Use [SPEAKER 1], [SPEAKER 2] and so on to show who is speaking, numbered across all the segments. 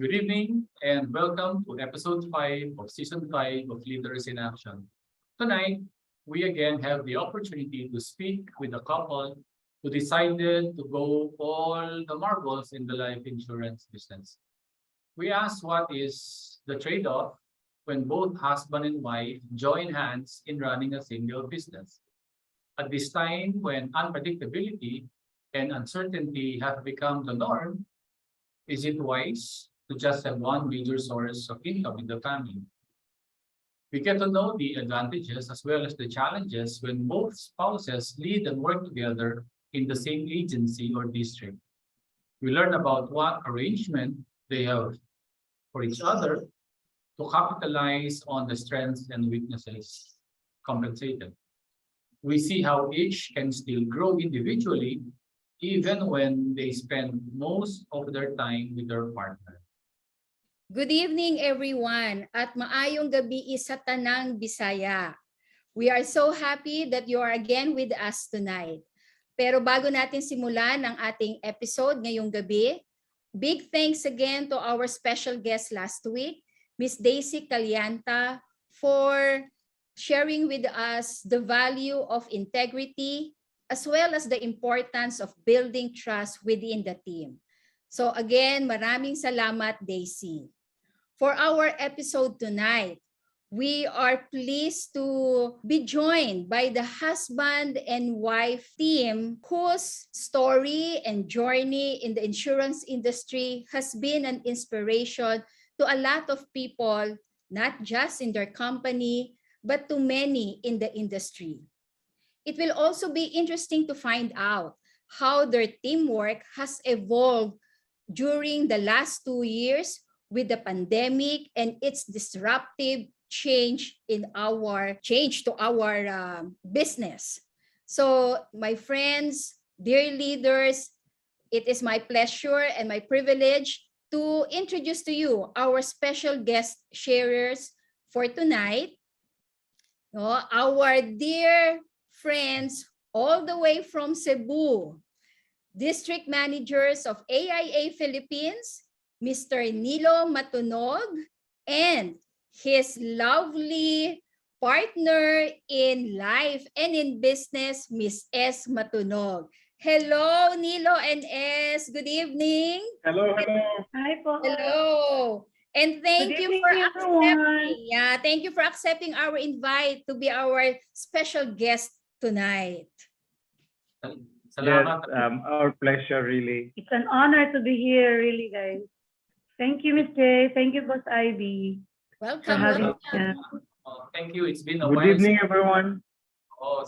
[SPEAKER 1] Good evening and welcome to episode 5 of season 5 of Leaders in Action. Tonight, we again have the opportunity to speak with a couple who decided to go all the marbles in the life insurance business. We asked what is the trade-off when both husband and wife join hands in running a single business. At this time when unpredictability and uncertainty have become the norm, is it wise to just have one major source of income in the family? We get to know the advantages as well as the challenges when both spouses lead and work together in the same agency or district. We learn about what arrangement they have for each other to capitalize on the strengths and weaknesses compensated. We see how each can still grow individually even when they spend most of their time with their partner.
[SPEAKER 2] Good evening everyone at maayong gabi sa tanang Bisaya. We are so happy that you are again with us tonight. Pero bago natin simulan ang ating episode ngayong gabi, big thanks again to our special guest last week, Miss Daisy Calianta, for sharing with us the value of integrity as well as the importance of building trust within the team. So again, maraming salamat Daisy. For our episode tonight, we are pleased to be joined by the husband and wife team whose story and journey in the insurance industry has been an inspiration to a lot of people, not just in their company, but to many in the industry. It will also be interesting to find out how their teamwork has evolved during the last 2 years with the pandemic and its disruptive change to our business. So my friends, dear leaders, it is my pleasure and my privilege to introduce to you our special guest sharers for tonight. Our dear friends all the way from Cebu, district managers of AIA Philippines, Mr. Nilo Matunog, and his lovely partner in life and in business, Miss Ez Matunog. Hello, Nilo and Ez. Good evening.
[SPEAKER 3] Hello.
[SPEAKER 4] Hi po.
[SPEAKER 2] Hello. And thank you
[SPEAKER 4] evening,
[SPEAKER 2] for
[SPEAKER 4] everyone.
[SPEAKER 2] accepting. Thank you for accepting our invite to be our special guest tonight.
[SPEAKER 1] Salamat.
[SPEAKER 3] Yes, our pleasure really.
[SPEAKER 4] It's an honor to be here, really, guys. Thank you, Miss J. Thank you, Boss Ivy.
[SPEAKER 2] Welcome.
[SPEAKER 4] For having
[SPEAKER 2] welcome.
[SPEAKER 4] us.
[SPEAKER 1] Thank you. It's been a
[SPEAKER 3] Good
[SPEAKER 1] while
[SPEAKER 3] evening, everyone.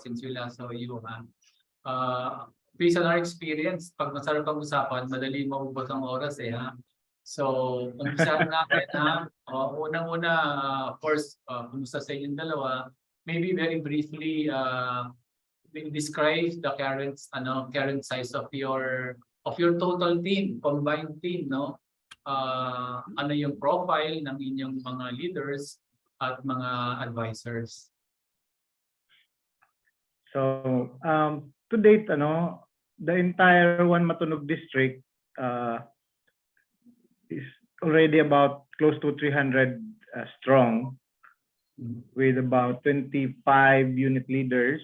[SPEAKER 1] since we last saw you, ha. Based on our experience, pag masarap ang usapan, madali maubos ang oras ha. So, umpisahan natin ha. Unang-una, of course, kumusta sa inyong dalawa. Maybe very briefly, describe the current size of your total team, combined team, no? Ano yung profile ng inyong mga leaders at mga advisors?
[SPEAKER 3] So, to date, the entire One Matunog district is already about close to 300 strong, with about 25 unit leaders,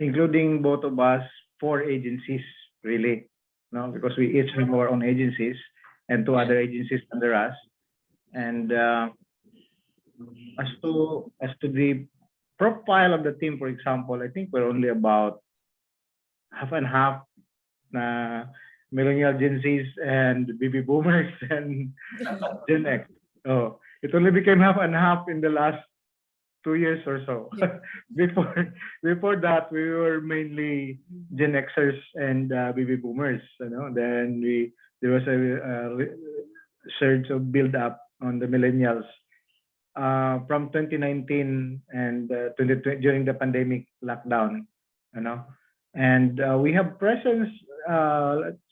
[SPEAKER 3] including both of us, 4 agencies really. No, because we each have our own agencies and 2 other agencies under us. And as to the profile of the team, for example, I think we're only about half and half na millennial Gen Zs and baby boomers and Gen X. Oh, it only became half and half in the last 2 years or so.
[SPEAKER 2] Yeah.
[SPEAKER 3] Before that, we were mainly Gen Xers and baby boomers. Then there was a surge of build up on the millennials from 2019 and 2020 during the pandemic lockdown. And we have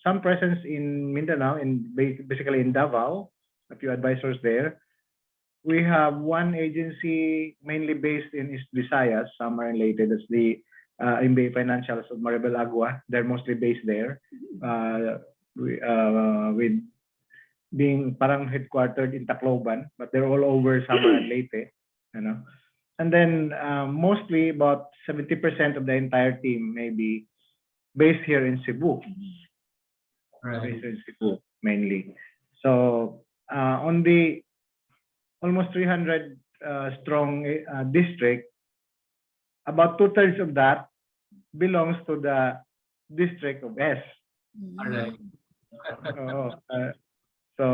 [SPEAKER 3] some presence in Mindanao, basically in Davao, a few advisors there. We have one agency mainly based in East Visayas, some are related as the MBA Financials of Maribel Agua. They're mostly based there. with being parang headquartered in Tacloban, but they're all over Samar and Leyte, you know. And then mostly about 70% of the entire team may be based here in Cebu.
[SPEAKER 1] Right.
[SPEAKER 3] Based in Cebu mainly. So on the almost 300 strong district, about 2/3 of that belongs to the district of S.
[SPEAKER 1] All right.
[SPEAKER 3] So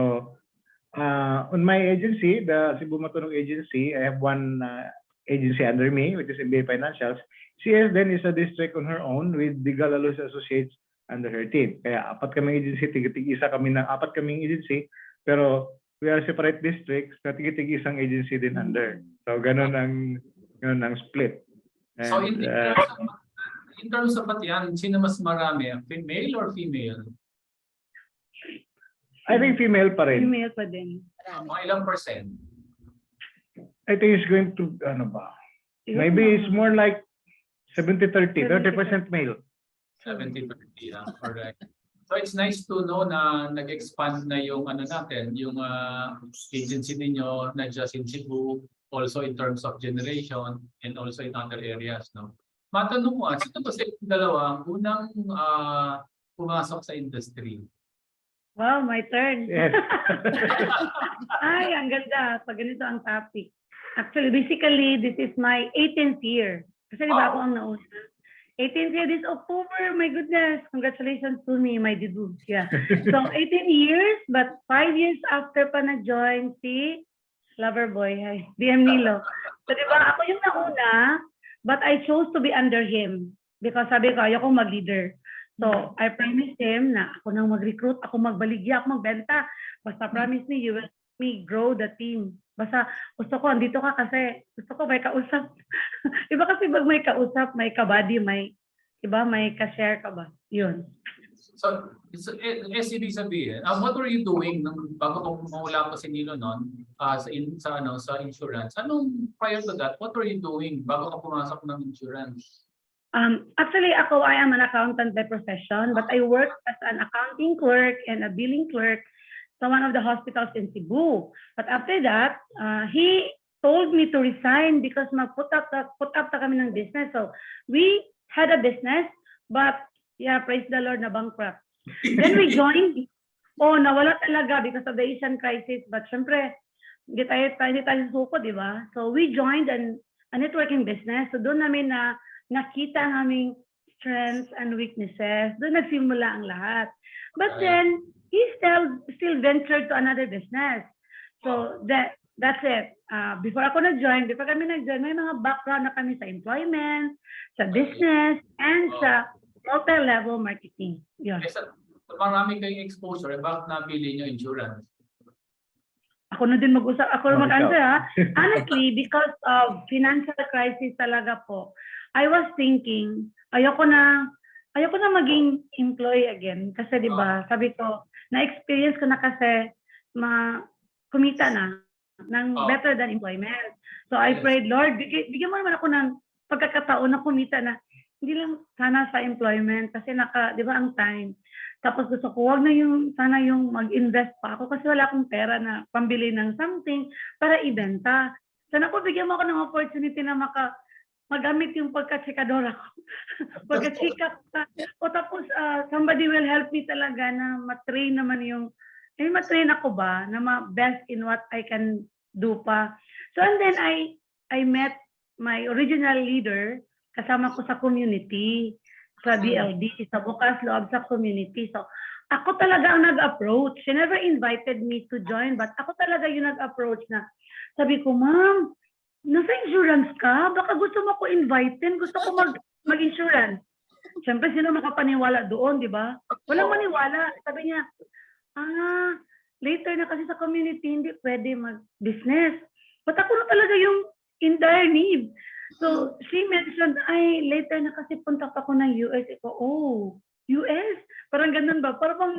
[SPEAKER 3] on my agency, the Cebu Matunog agency, I have one agency under me, which is MBA Financials. CS then is a district on her own with the Galalus Associates under her team. Kaya apat kaming agency, tig-isa kami ng apat kaming agency, pero we are separate districts na tig-isang agency din under. So ganun ang split. And,
[SPEAKER 1] So in terms of what yan, sino mas marami? Male or female?
[SPEAKER 3] I think female pa rin.
[SPEAKER 4] Email pa din.
[SPEAKER 1] Mga ilang percent?
[SPEAKER 3] I think it's going to, ano ba? Maybe it's more like 70-30, 30% male.
[SPEAKER 1] 70-30, correct. So it's nice to know na nag-expand na yung ano natin, yung agency ninyo, not just in Cebu, also in terms of generation and also in other areas, no? Matanong mo, sino ba sa dalawa unang pumasok sa industry?
[SPEAKER 4] Wow, my turn.
[SPEAKER 3] Yes.
[SPEAKER 4] Ay, ang ganda. Pag ganito ang topic. Actually, basically, this is my 18th year. Kasi di ba ako ang nauna? 18th year this October. My goodness. Congratulations to me, my debut. Yeah. So, 18 years, but 5 years after pa na-join si Loverboy, DM Nilo. So, di ba, ako yung nauna, but I chose to be under him. Because sabi ko, ayoko mag-leader. So, I promised him na ako nang mag-recruit, ako magbaligya, ako magbenta. Basta promise me, you will help me grow the team. Basta gusto ko, andito ka kasi gusto ko may kausap. Iba kasi pag may kausap, may kabady, may, iba, may ka-share ka ba? Yun.
[SPEAKER 1] So, ibig sabihin, what were you doing nung bago ko mawala ko si Nilo noon sa insurance? Anong prior to that, what were you doing bago ka pumasok ng insurance?
[SPEAKER 4] Actually, I am an accountant by profession, but I work as an accounting clerk and a billing clerk sa one of the hospitals in Cebu. But after that, he told me to resign because put up ta kami ng business. So we had a business, but yeah, praise the Lord, na bankrupt. Then we joined. Nawala talaga because of the Asian crisis. But syempre, hindi tayo suko, di ba? So we joined a networking business. So doon namin nakita ang aming strengths and weaknesses. Doon nagsimula ang lahat. But then, he still ventured to another business. So, that's it. Before kami nag-join, may mga background na kami sa employment, sa business, and sa multi-level marketing. Yun.
[SPEAKER 1] Marami kayong exposure, bakit napili nyo insurance?
[SPEAKER 4] Ako na din mag-answer ha. Honestly, because of financial crisis talaga po, I was thinking, ayoko na maging employee again. Kasi di ba, sabi ko, na-experience ko na kasi kumita na ng better than employment. So I prayed, Lord, bigyan mo naman ako ng pagkakataon na kumita na hindi lang sana sa employment kasi di ba ang time. Tapos gusto ko, sana yung mag-invest pa ako kasi wala akong pera na pambili ng something para ibenta. Sana po bigyan mo ako ng opportunity na magamit yung pagka-chikadora ko. Pagka-chika. O tapos, somebody will help me talaga na matrain naman matrain ako ba na best in what I can do pa. So, and then I met my original leader kasama ko sa community, sa DLD, sa bukas loob sa community. So, ako talaga ang nag-approach. She never invited me to join, but ako talaga yung nag-approach na sabi ko, ma'am, nasa insurance ka? Baka gusto mo ko invitein. Gusto ko mag-insurance. Siyempre, sino makapaniwala doon, di ba? Walang maniwala. Sabi niya, later na kasi sa community, hindi pwede mag-business. But ako na talaga yung in dire need. So, she mentioned, later na kasi punta pa ako ng US. Iko, US? Parang ganun ba? Parang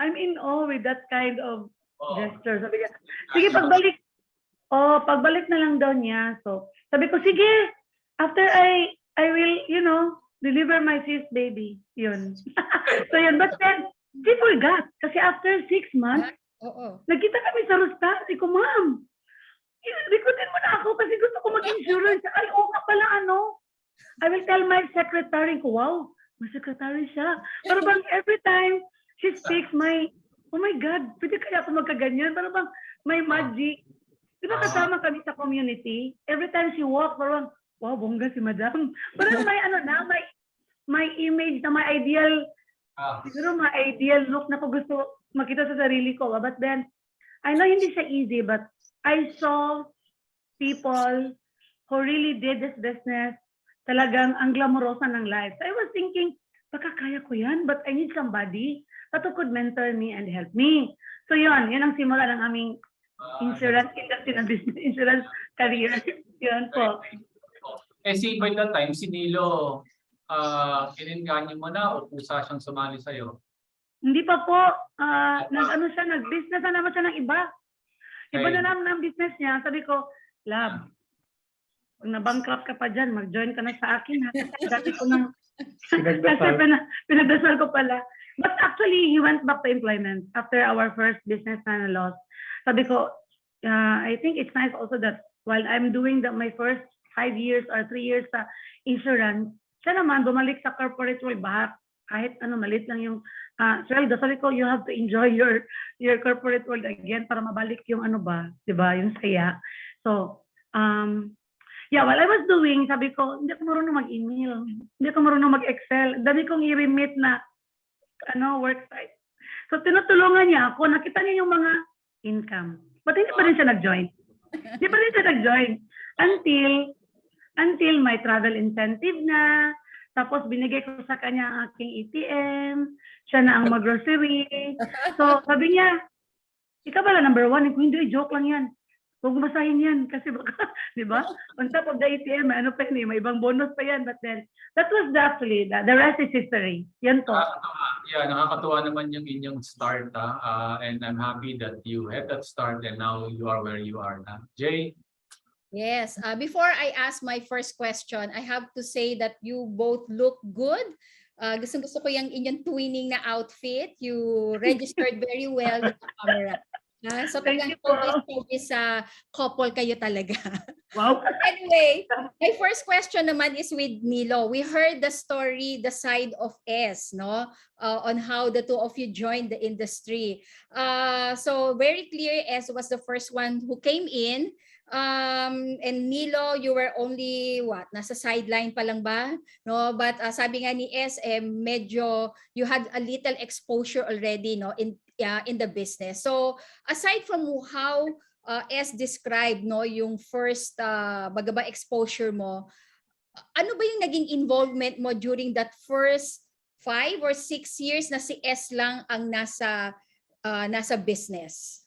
[SPEAKER 4] I'm in awe with that kind of gesture. Sabi niya, sige, pagbalik na lang daw niya. So, sabi ko, sige, after I will, deliver my fifth baby. Yun. So, yun. But then, She forgot. Kasi after 6 months,
[SPEAKER 2] Oo.
[SPEAKER 4] nagkita kami sa Rusta. Sabi ko, ma'am, recruitin mo na ako kasi gusto ko mag-insurance. Ay, oo nga pala, ano. I will tell my secretary ko, wow, may secretary siya. Pero bang every time she speaks, oh my God, pwede kaya ako magkaganyan? Pero bang may magic. Di ba kasama kami sa community? Every time she walks, parang, wow, bongga si madam. Parang may ano na, may image na may ideal, siguro may ideal look na ko gusto makita sa sarili ko. But then, I know hindi siya easy, but I saw people who really did this business, talagang ang glamorosa ng life. So I was thinking, baka kaya ko yan, but I need somebody that could mentor me and help me. So yun ang simula ng aming insurance industry na business, insurance career. Yun po.
[SPEAKER 1] By that time, si Nilo, ininganyo mo na o pusa siyang sumali sa'yo?
[SPEAKER 4] Hindi pa po, nag-business na naman siya ng iba. Iba na naman ang business niya. Sabi ko, love, kung na-bankrupt ka pa dyan, mag-join ka na sa akin. Ha? Sabi ko na, pinagdasal ko pala. But actually, he went back to employment after our first business na loss. Sabi ko, I think it's nice also that while I'm doing my first 5 years or 3 years sa insurance, siya naman bumalik sa corporate world, kahit malit lang yung sweldo. Sabi ko, you have to enjoy your corporate world again para mabalik yung di ba, yung saya. So, while I was doing, sabi ko, hindi ako marunong mag-email, hindi ako marunong mag-Excel, dami kong i-remit na work site. So, tinutulungan niya ako, nakita niya yung mga income. But hindi pa rin siya nag-join. Hindi pa rin siya nag-join. Until may travel incentive na, tapos binigay ko sa kanya ang aking ATM, siya na ang mag-grocery. So, sabi niya, ikaw pala number 1. Hindi, joke lang yan. Huwag masahin yan kasi baka, di ba? On top of the ATM, may ibang bonus pa yan. But then, that was actually, the rest is history. Yan po.
[SPEAKER 1] Nakakatuwa naman yung inyong start. And I'm happy that you had that start and now you are where you are. Jay?
[SPEAKER 2] Yes. Before I ask my first question, I have to say that you both look good. Gusto ko yung inyong twinning na outfit. You registered very well with the camera. So talagang service sa couple kayo talaga.
[SPEAKER 4] Wow.
[SPEAKER 2] Anyway, my first question naman is with Nilo. We heard the story, the side of Ez, no? On how the two of you joined the industry. So very clear, Ez was the first one who came in. And Nilo, you were only nasa sideline pa lang ba? No, but sabi nga ni Ez, medyo you had a little exposure already, no, in the business. So aside from how Ez described, no, yung first exposure mo, ano ba yung naging involvement mo during that first 5 or 6 years na si Ez lang ang nasa business?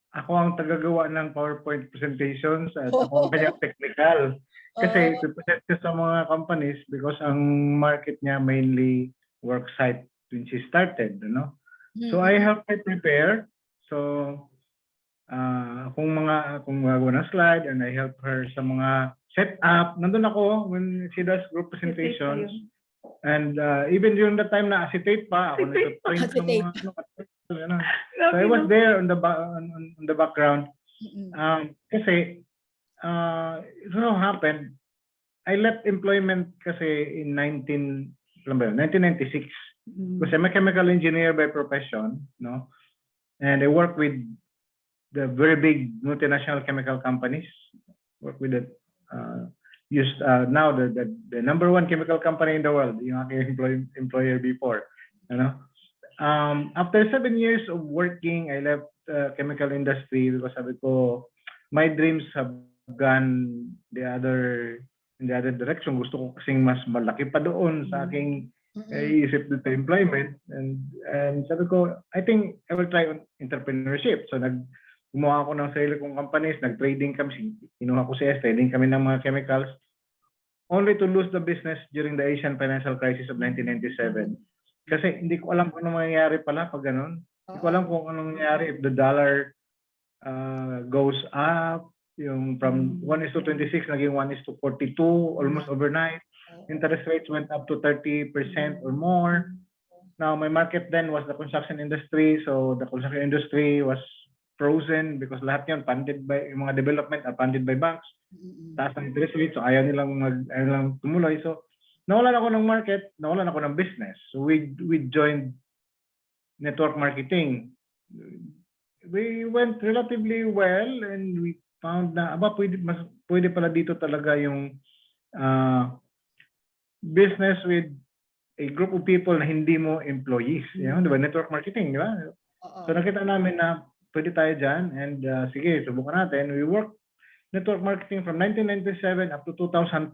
[SPEAKER 3] Ako ang tagagawa ng PowerPoint presentations at ako ang kanyang technical. Kasi present ko sa mga companies because ang market niya mainly worksite when she started, So I help her prepare. So kung gagawa ng slide and I help her sa mga setup. Nandun ako when she does group presentations. And even during the time na acetate pa, ako nag-print ng mga So I was there on the background. Kasi it so happened, I left employment kasi in 1996. Because I'm a chemical engineer by profession, and I work with the very big multinational chemical companies. Work with now the number 1 chemical company in the world, yung aking employer before, After 7 years of working, I left the chemical industry because sabi ko, my dreams have gone in the other direction. Gusto ko kasing mas malaki pa doon sa aking isip dito employment. And sabi ko, I think I will try on entrepreneurship. So gumawa ako ng sarili kong companies, nag-trading kami, kinuha ko si S, trading kami ng mga chemicals, only to lose the business during the Asian financial crisis of 1997. Kasi hindi ko alam kung ano mangyayari pala pag ganun. Hindi ko alam kung ano mangyayari if the dollar goes up, yung from 1:26 naging 1:42 almost overnight. Interest rates went up to 30% or more. Now, my market then was the construction industry. So the construction industry was frozen because lahat yun funded by, yung mga development are funded by banks. Taas ang interest rate, so ayaw nilang tumuloy. So nawalan ako ng market, nawalan ako ng business. So we joined network marketing. We went relatively well and we found na pwede pala dito talaga yung business with a group of people na hindi mo employees. You know, di ba? Network marketing, di ba? So nakita namin na pwede tayo dyan and sige, subukan natin. We worked network marketing from 1997 up to 2002.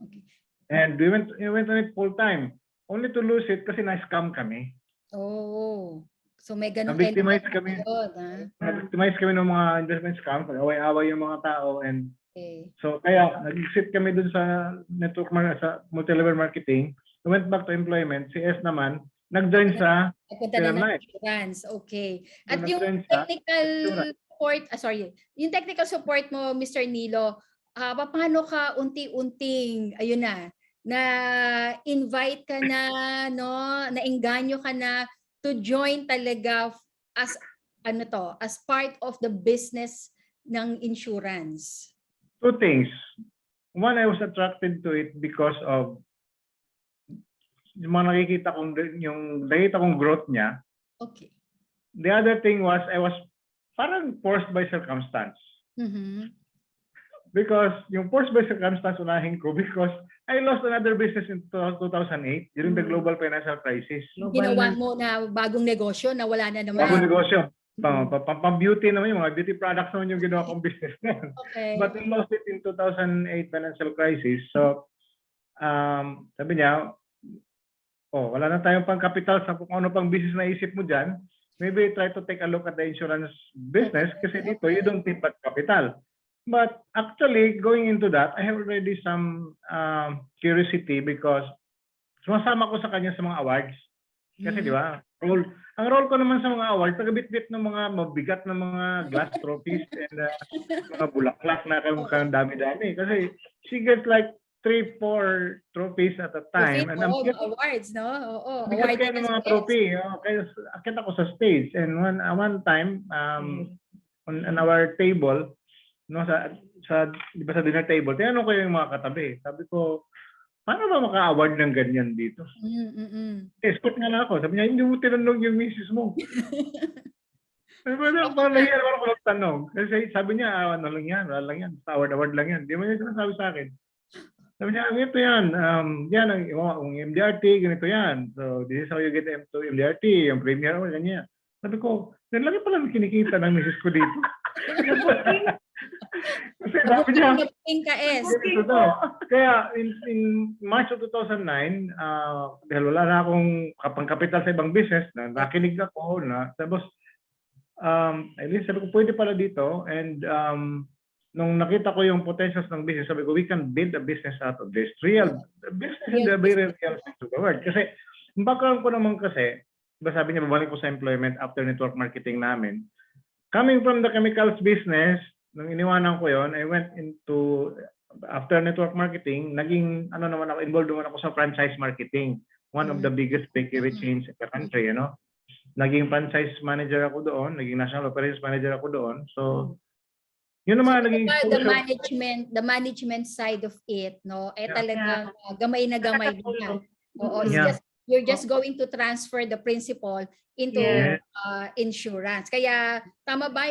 [SPEAKER 2] Okay.
[SPEAKER 3] And we went on it full time. Only to lose it kasi na-scam kami.
[SPEAKER 2] Oh. So may ganun
[SPEAKER 3] Na-victimize kami.
[SPEAKER 2] yun, ha?
[SPEAKER 3] Na-victimize kami ng mga investment scam. Away-away yung mga tao. And
[SPEAKER 2] Okay.
[SPEAKER 3] so kaya nag-sit kami dun sa network sa multi-level marketing. We went back to employment. Si S naman, nag-join sa
[SPEAKER 2] Nagpunta na ng
[SPEAKER 3] Life.
[SPEAKER 2] insurance. Okay. At
[SPEAKER 3] Yung
[SPEAKER 2] yung
[SPEAKER 3] nag-join sa
[SPEAKER 2] technical
[SPEAKER 3] insurance.
[SPEAKER 2] support, yung technical support mo, Mr. Nilo, paano ka unti-unting, ayun na invite ka na, no, naengganyo ka na to join talaga as as part of the business ng insurance?
[SPEAKER 3] Two things. One, I was attracted to it because of yung mga nakita kong growth niya.
[SPEAKER 2] Okay.
[SPEAKER 3] The other thing was I was parang forced by circumstance. Because yung forced by circumstance unahin ko because I lost another business in 2008 during the global financial crisis.
[SPEAKER 2] Ginawa mo na bagong negosyo na wala na naman.
[SPEAKER 3] Bagong negosyo. Pang-beauty naman yung mga beauty products naman yung ginawa kong business na.
[SPEAKER 2] Okay.
[SPEAKER 3] But I lost it in 2008 financial crisis. So, sabi niya, wala na tayong pang-capital sa kung ano pang business na isip mo dyan. Maybe try to take a look at the insurance business kasi dito you don't need but capital. But actually, going into that, I have already some curiosity because sumasama ko sa kanya sa mga awards. Kasi di ba, ang role ko naman sa mga awards, tagabit-bit ng mga mabigat na mga glass trophies and mga bulaklak na kang dami-dami. Kasi she gets like 3-4 trophies at a time. And
[SPEAKER 2] awards, no? Oo.
[SPEAKER 3] Bigat kayo ng mga trophy. Kaya akit ako sa stage. And one time, on our table, no, di ba sa dinner table, tinanong ko yung mga katabi. Sabi ko, paano ba maka-award ng ganyan dito? Escort nga na ako. Sabi niya, hindi mo tinanong yung misis mo. Parang nahiyan ako magtanong. Kasi sabi niya, ano lang yan, wala lang yan. Award lang yan. Di mo niya sinasabi sa akin. Sabi niya, ganito yan. Yan, ang MDRT, ganito yan. So, this is how you get to MDRT, yung premier, ganyan. Sabi ko, yan lagi pala kinikita ng misis ko dito. Kasi sabi niya, kaya in March of 2009, dahil wala na akong kapang-kapital sa ibang business, nakinig ako, tapos, at least sabi ko, pwede pala dito, and nung nakita ko yung potentials ng business, sabi ko, we can build a business out of this. Real business in the very real sense of the word. Kasi, yung background ko naman kasi, sabi niya, babalik ko sa employment after network marketing namin. Coming from the chemicals business, nung iniwanan ko yon, I went into, after network marketing, naging, involved naman ako sa franchise marketing. One of the biggest bakery chains in the country, you know. Naging franchise manager ako doon, naging national operations manager ako doon. So, yun naman naging
[SPEAKER 2] the management side of it, no? Talagang gamay na gamay din. Oo, you're just going to transfer the principal into insurance. Kaya tama ba,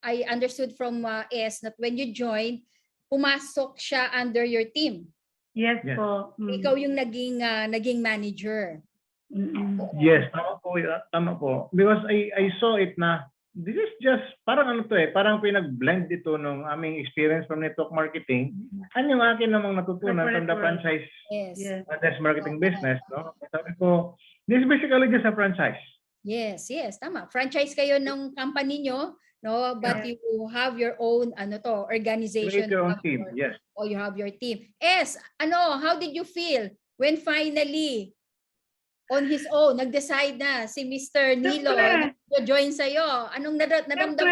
[SPEAKER 2] I understood from S that when you joined, pumasok siya under your team.
[SPEAKER 4] Yes po.
[SPEAKER 2] Ikaw yung naging manager.
[SPEAKER 3] Yes, tama po. Because I saw it na this is just parang parang pinag-blend ito ng aming experience from network marketing. Ano yung akin namang natutunan from the franchise marketing business, no? Sabi ko, this is basically just a franchise.
[SPEAKER 2] Yes, tama. Franchise kayo ng company nyo, no? But you have your own organization.
[SPEAKER 3] Create your own team, yes.
[SPEAKER 2] Or you have your team. How did you feel when finally on his own, nag-decide na si Mr. Nilo na join sa'yo? Anong naramdaman mo?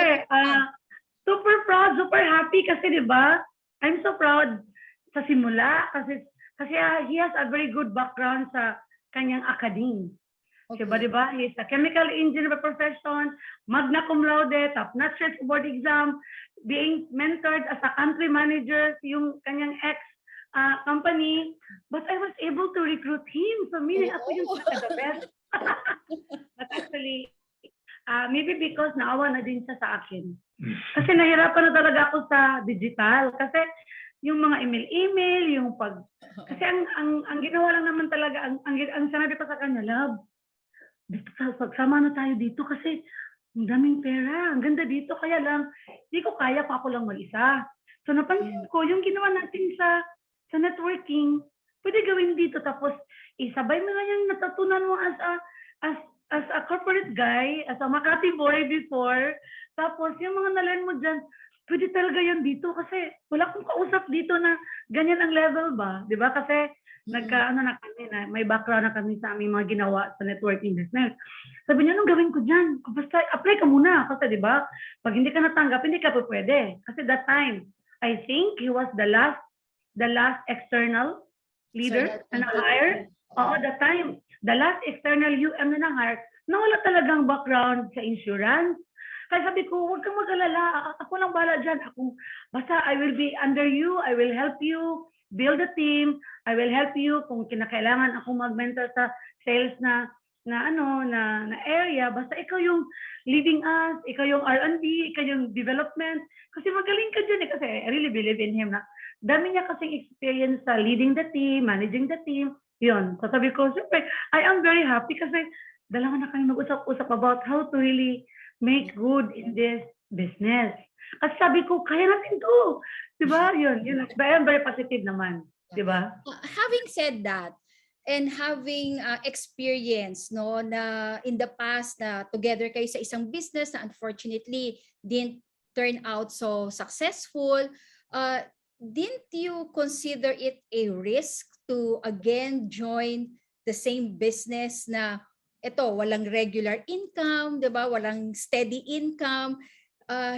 [SPEAKER 4] Super proud, super happy kasi di ba? I'm so proud sa simula kasi he has a very good background sa kanyang academe.
[SPEAKER 2] Okay.
[SPEAKER 4] Diba? He's a chemical engineer by profession, magna cum laude, top-notch board exam, being mentored as a country manager, yung kanyang company. But I was able to recruit him. So meaning ako yung the best. But actually, maybe because naawa na din siya sa akin. Kasi nahirapan na talaga ako sa digital. Kasi yung mga email, yung kasi ang ginawa lang naman talaga, ang sinabi ko sa kanya, love, dito pagsama na tayo dito kasi ang daming pera, ang ganda dito, kaya lang, hindi ko kaya kung ako lang mag-isa. So napansin ko, yung ginawa natin sa networking, pwede gawin dito, tapos isabay mo na yung natutunan mo as a corporate guy, as a Makati boy before, tapos yung mga nalain mo dyan, pwede talaga yan dito kasi wala akong kausap dito na ganyan ang level ba, di ba? Kasi nagkaano na kami na may background na kami sa aming mga ginawa sa networking business. Sabi niya, anong gawin ko dyan? Basta apply ka muna. Kasi di ba, pag hindi ka natanggap, hindi ka pa pwede. Kasi that time, I think he was the last external leader na hire. Oo, that time, the last external UM na hire, na wala talagang background sa insurance. Kaya sabi ko, huwag kang mag-alala. Ako lang bala dyan. Basta I will be under you. I will help you build a team. I will help you kung kinakailangan ako mag-mentor sa sales na area. Basta ikaw yung leading us, ikaw yung R&D, ikaw yung development. Kasi magaling ka dyan Kasi I really believe in him na dami niya kasing experience sa leading the team, managing the team. Yun. So sabi ko, siyempre, I am very happy kasi dalawa na kami mag-usap-usap about how to really make good in this business. Kasi sabi ko, kaya natin to. Diba? Yun. I am very positive naman. Diba?
[SPEAKER 2] Having said that, and having experience na in the past na together kayo sa isang business na unfortunately didn't turn out so successful, didn't you consider it a risk to again join the same business na walang regular income, 'di ba? Walang steady income.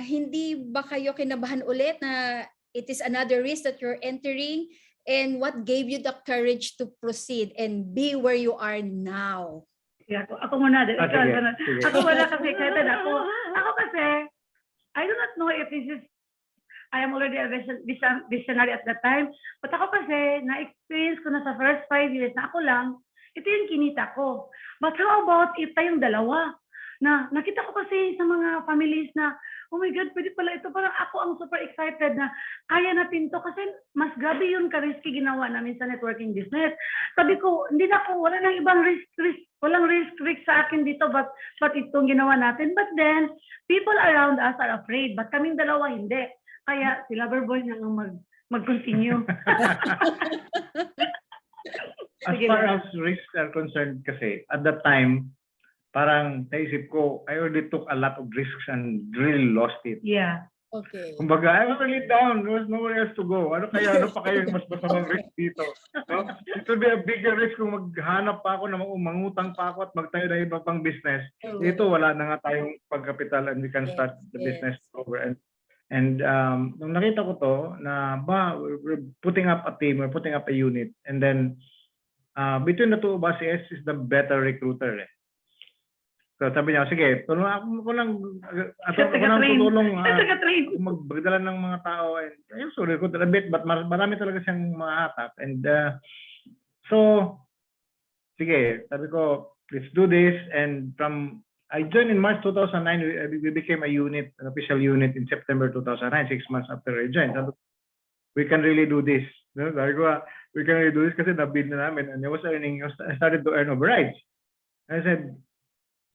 [SPEAKER 2] Hindi ba kayo kinabahan ulit na it is another risk that you're entering? And what gave you the courage to proceed and be where you are now?
[SPEAKER 4] Yeah, ako muna din.
[SPEAKER 3] Sige.
[SPEAKER 4] Ako wala kasi excited ako. Ako kasi, I do not know if this is, I am already a visionary at that time. But ako kasi, na-experience ko na sa first 5 years na ako lang, ito yung kinita ko. But how about if tayong dalawa? Na nakita ko kasi sa mga families na, oh my God, pwede pala ito. Parang ako ang super excited na kaya natin to kasi mas grabe yung ka-risky ginawa namin sa networking business. Sabi ko, wala nang ibang walang risk sa akin dito, but itong ginawa natin. But then, people around us are afraid, but kaming dalawa hindi. Kaya si Loverboy na mag-continue.
[SPEAKER 3] As far as risks are concerned kasi, at that time, parang naisip ko, I already took a lot of risks and really lost it.
[SPEAKER 4] Yeah.
[SPEAKER 2] Okay.
[SPEAKER 3] Kumbaga, I was really down. There was nowhere else to go. Ano pa kayo yung mas masamang risk dito? No? It will be a bigger risk kung maghanap pa ako, mangutang pa ako at magtayo na iba pang business. Ito, wala na nga tayong pagkapital and we can start the business over. And nung nakita ko to, we're putting up a team, we're putting up a unit. And then, between the two of us, Si S is the better recruiter. So sabi niya, sige, tulungan ako lang tutulong magdala ng mga tao. And so recruited a bit, but marami talaga siyang mga hatak. And so, sige, sabi ko, let's do this. And I joined in March 2009. We became a unit, an official unit in September 2009, 6 months after I joined. Sabi ko, we can really do this. Sabi ko, we can really do this kasi na-bid na namin. And I started to earn overrides. I said,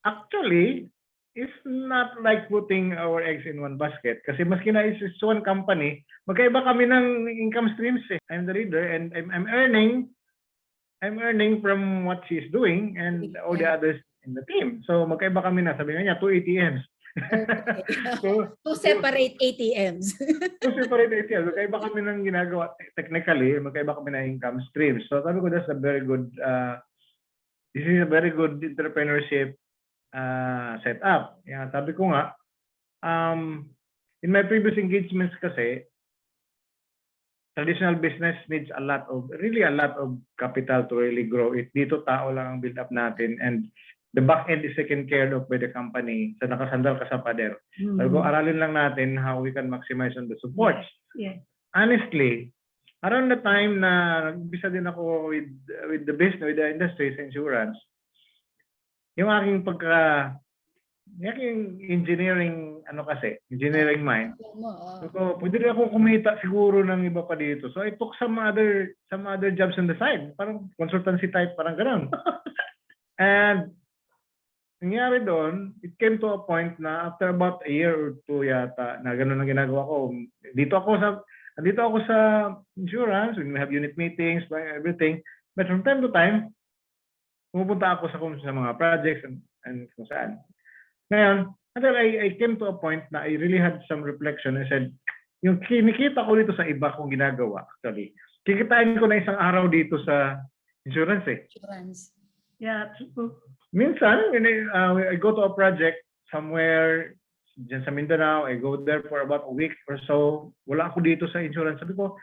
[SPEAKER 3] actually, it's not like putting our eggs in one basket. Kasi maski na is one company, magkaiba kami ng income streams. I'm the leader and I'm earning from what she's doing and all the others in the team. So magkaiba kami na. Sabi nga niya, 2 ATMs.
[SPEAKER 2] Okay. Two separate ATMs.
[SPEAKER 3] Two separate ATMs. Magkaiba kami ng ginagawa. Technically, magkaiba kami na income streams. So sabi ko, that's a very good, this is a very good entrepreneurship set up. Yeah, sabi ko nga, in my previous engagements kasi, traditional business needs really a lot of capital to really grow it. Dito tao lang ang build up natin, and the back end is taken care of by the company. So nakasandal ka sa pader. So kung aralin lang natin how we can maximize on the supports.
[SPEAKER 4] Yes.
[SPEAKER 3] Honestly, around the time na nag-umpisa din ako with the business, with the industry sa insurance, yung aking engineering mind. So, pwede rin ako kumita siguro ng iba pa dito. So I took some other jobs on the side, parang consultancy type, parang gano'n. And nangyari doon, it came to a point na after about a year or two yata, na gano'n ang ginagawa ko. Andito ako sa insurance, we have unit meetings, everything. But from time to time, pumupunta ako sa mga projects and kung saan. Ngayon, until I came to a point na I really had some reflection. I said, yung kinikita ko dito sa iba kong ginagawa, actually, kikitain ko na isang araw dito sa insurance eh.
[SPEAKER 2] Insurance.
[SPEAKER 4] Yeah, true.
[SPEAKER 3] Minsan, when I go to a project somewhere dyan sa Mindanao, I go there for about a week or so, wala ako dito sa insurance. Sabi ko,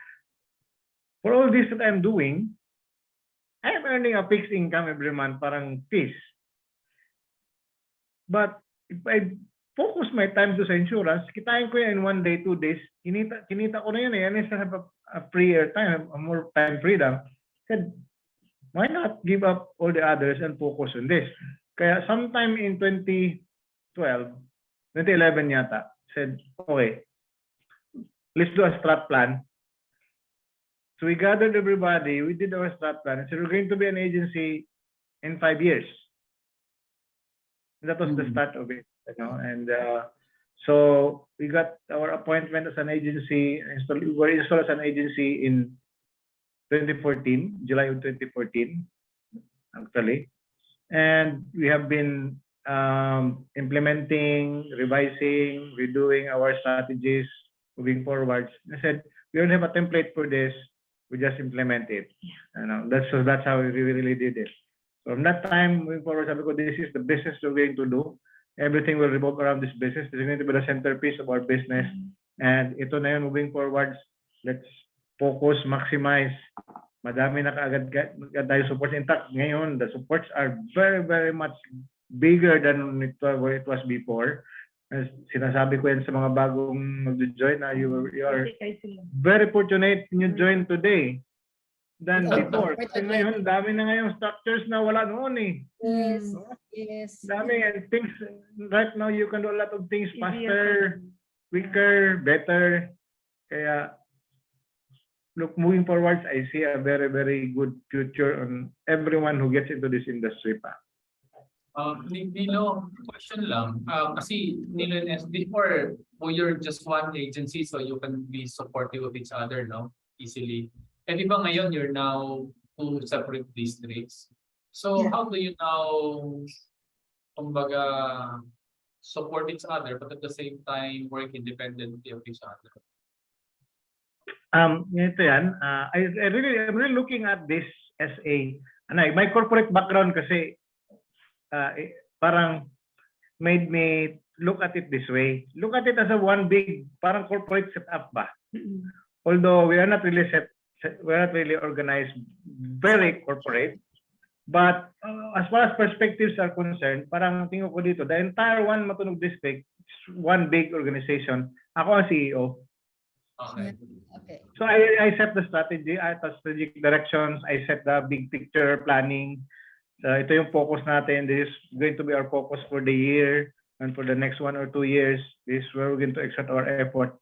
[SPEAKER 3] for all this that I'm doing, I'm earning a fixed income every month, parang peace. But if I focus my time to sa insurance, kitain ko yan in 1 day, 2 days, kinita ko na yun eh. Yan is a freer time, a more time freedom. Said, why not give up all the others and focus on this? Kaya sometime in 2011 yata, said, okay, let's do a strat plan. So we gathered everybody, we did our strat plan, and said we're going to be an agency in 5 years. That was the start of it, you know. And so we got our appointment as an agency, we were installed as an agency in 2014, July of 2014, actually. And we have been implementing, revising, redoing our strategies moving forwards. I said, we don't have a template for this, we just implement it. You know, that's how we really did it. From that time moving forward, sabi ko, this is the business we're going to do. Everything will revolve around this business. This is going to be the centerpiece of our business. And ito na yun, moving forwards, let's focus, maximize. Madami na kaagad tayo supports. In fact, ngayon, the supports are very, very much bigger than it was before. As sinasabi ko yan sa mga bagong mag-join na you are very fortunate you join today than before. Kasi ngayon, dami na ngayong structures na wala noon eh.
[SPEAKER 2] Yes, yes.
[SPEAKER 3] Dami and things, right now you can do a lot of things faster, quicker, better. Kaya, look, moving forward, I see a very, very good future on everyone who gets into this industry pa.
[SPEAKER 1] Nilo, question lang. Kasi Nilo and Ez, before, you're just one agency so you can be supportive of each other, no? Easily. And di ba ngayon, you're now 2 separate districts. So how do you now, kumbaga, support each other but at the same time work independently of each other?
[SPEAKER 3] Ito yan. I'm really looking at this as my corporate background kasi parang made me look at it this way. Look at it as a one big parang corporate setup ba. Although we are not really organized very corporate, but as far as perspectives are concerned, parang tingin ko dito, the entire One Matunog district is one big organization. Ako ang CEO.
[SPEAKER 1] Okay.
[SPEAKER 2] Okay.
[SPEAKER 3] So I set the strategy, strategic directions, I set the big picture planning. So ito yung focus natin. This is going to be our focus for the year and for the next 1 or 2 years. This is where we're going to exert our effort.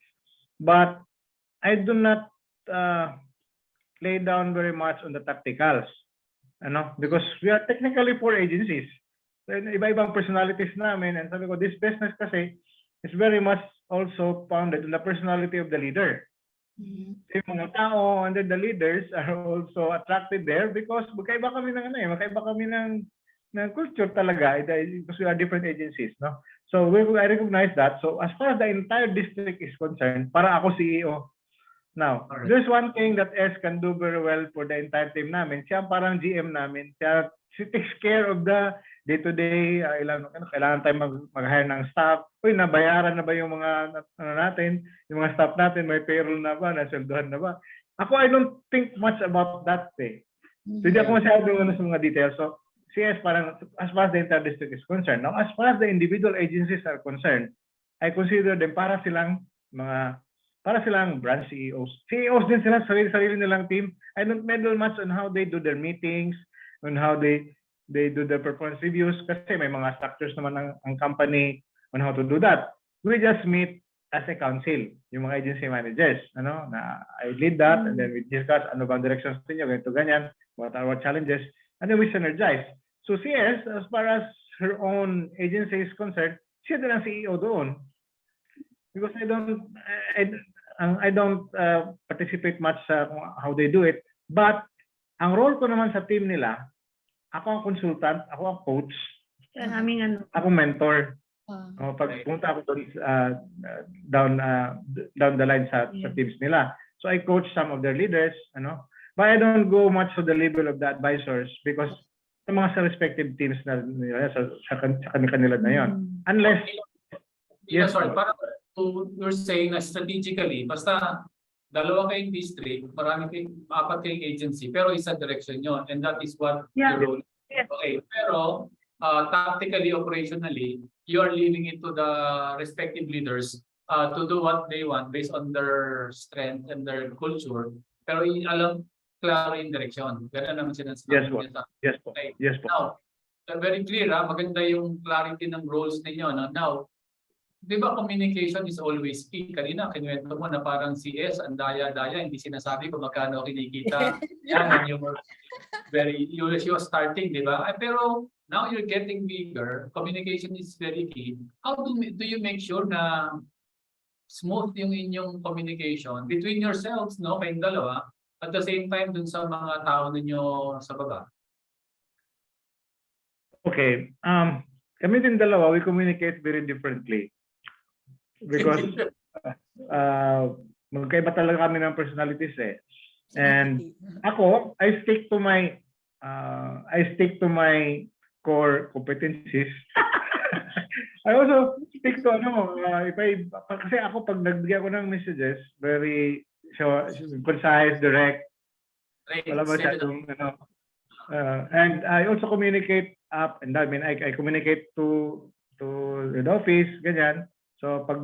[SPEAKER 3] But I do not lay down very much on the tacticals, because we are technically 4 agencies. So, iba-ibang personalities namin, and sabi ko, this business kasi is very much also founded on the personality of the leader. Yung mga tao under the leaders are also attracted there because magkaiba kami ng culture talaga, because we are different agencies, no? So I recognize that. So as far as the entire district is concerned, para ako CEO. Now, there's one thing that S can do very well for the entire team namin. Siya parang GM namin. She takes care of the day-to-day, kailangan tayo mag-hire ng staff. Uy, nabayaran na ba yung mga natin, yung mga staff natin, may payroll na ba, naseldohan na ba? Ako, I don't think much about that eh. So, hindi ako masyadong ano sa mga details. So, CS parang, as far as the entire district is concerned. Now, as far as the individual agencies are concerned, I consider them para silang branch CEOs. CEOs din sila, sarili nilang team. I don't meddle much on how they do their meetings, on how they do their performance reviews, kasi may mga structures naman ang company on how to do that. We just meet as a council, yung mga agency managers, na I lead that, and then we discuss ano bang directions niyo, ganito, ganyan, what are our challenges, and then we synergize. So CS, as far as her own agency is concerned, siya din ang CEO doon. Because I don't participate much sa how they do it, but ang role ko naman sa team nila, ako ang consultant, ako ang coach, ako mentor. Pag punta ako doon down the line sa teams nila. So I coach some of their leaders, but I don't go much to the level of the advisors because sa mga sa respective teams na sa kanila na yon. Unless
[SPEAKER 1] Sorry, parang you're saying na strategically, basta dalawa kayong district, apat kayong agency, pero isa direction yun, and that is what your role is. Okay, pero tactically, operationally, you are leaving it to the respective leaders to do what they want based on their strength and their culture, pero alam, klaro yung direction. Ganun naman sinasabi.
[SPEAKER 3] Yes po.
[SPEAKER 1] Okay.
[SPEAKER 3] Yes po.
[SPEAKER 1] Now, very clear, maganda yung clarity ng roles ninyo. Now, di ba communication is always key? Kanina, kinuwento mo na parang CS, ang daya-daya, hindi sinasabi kung magkano kinikita. Yan, you were starting, di ba? Pero now you're getting bigger, communication is very key. How do you make sure na smooth yung inyong communication between yourselves, kayong dalawa, at the same time dun sa mga tao ninyo sa baba?
[SPEAKER 3] Okay. Kami din dalawa, we communicate very differently. Because magkaiba talaga kami ng personalities eh. And ako, I stick to my core competencies. I also stick to kasi ako pag nagbigay ako ng messages, very concise, direct. Wala masyadong and I also communicate up and down. I mean, I communicate to the office, ganyan. So pag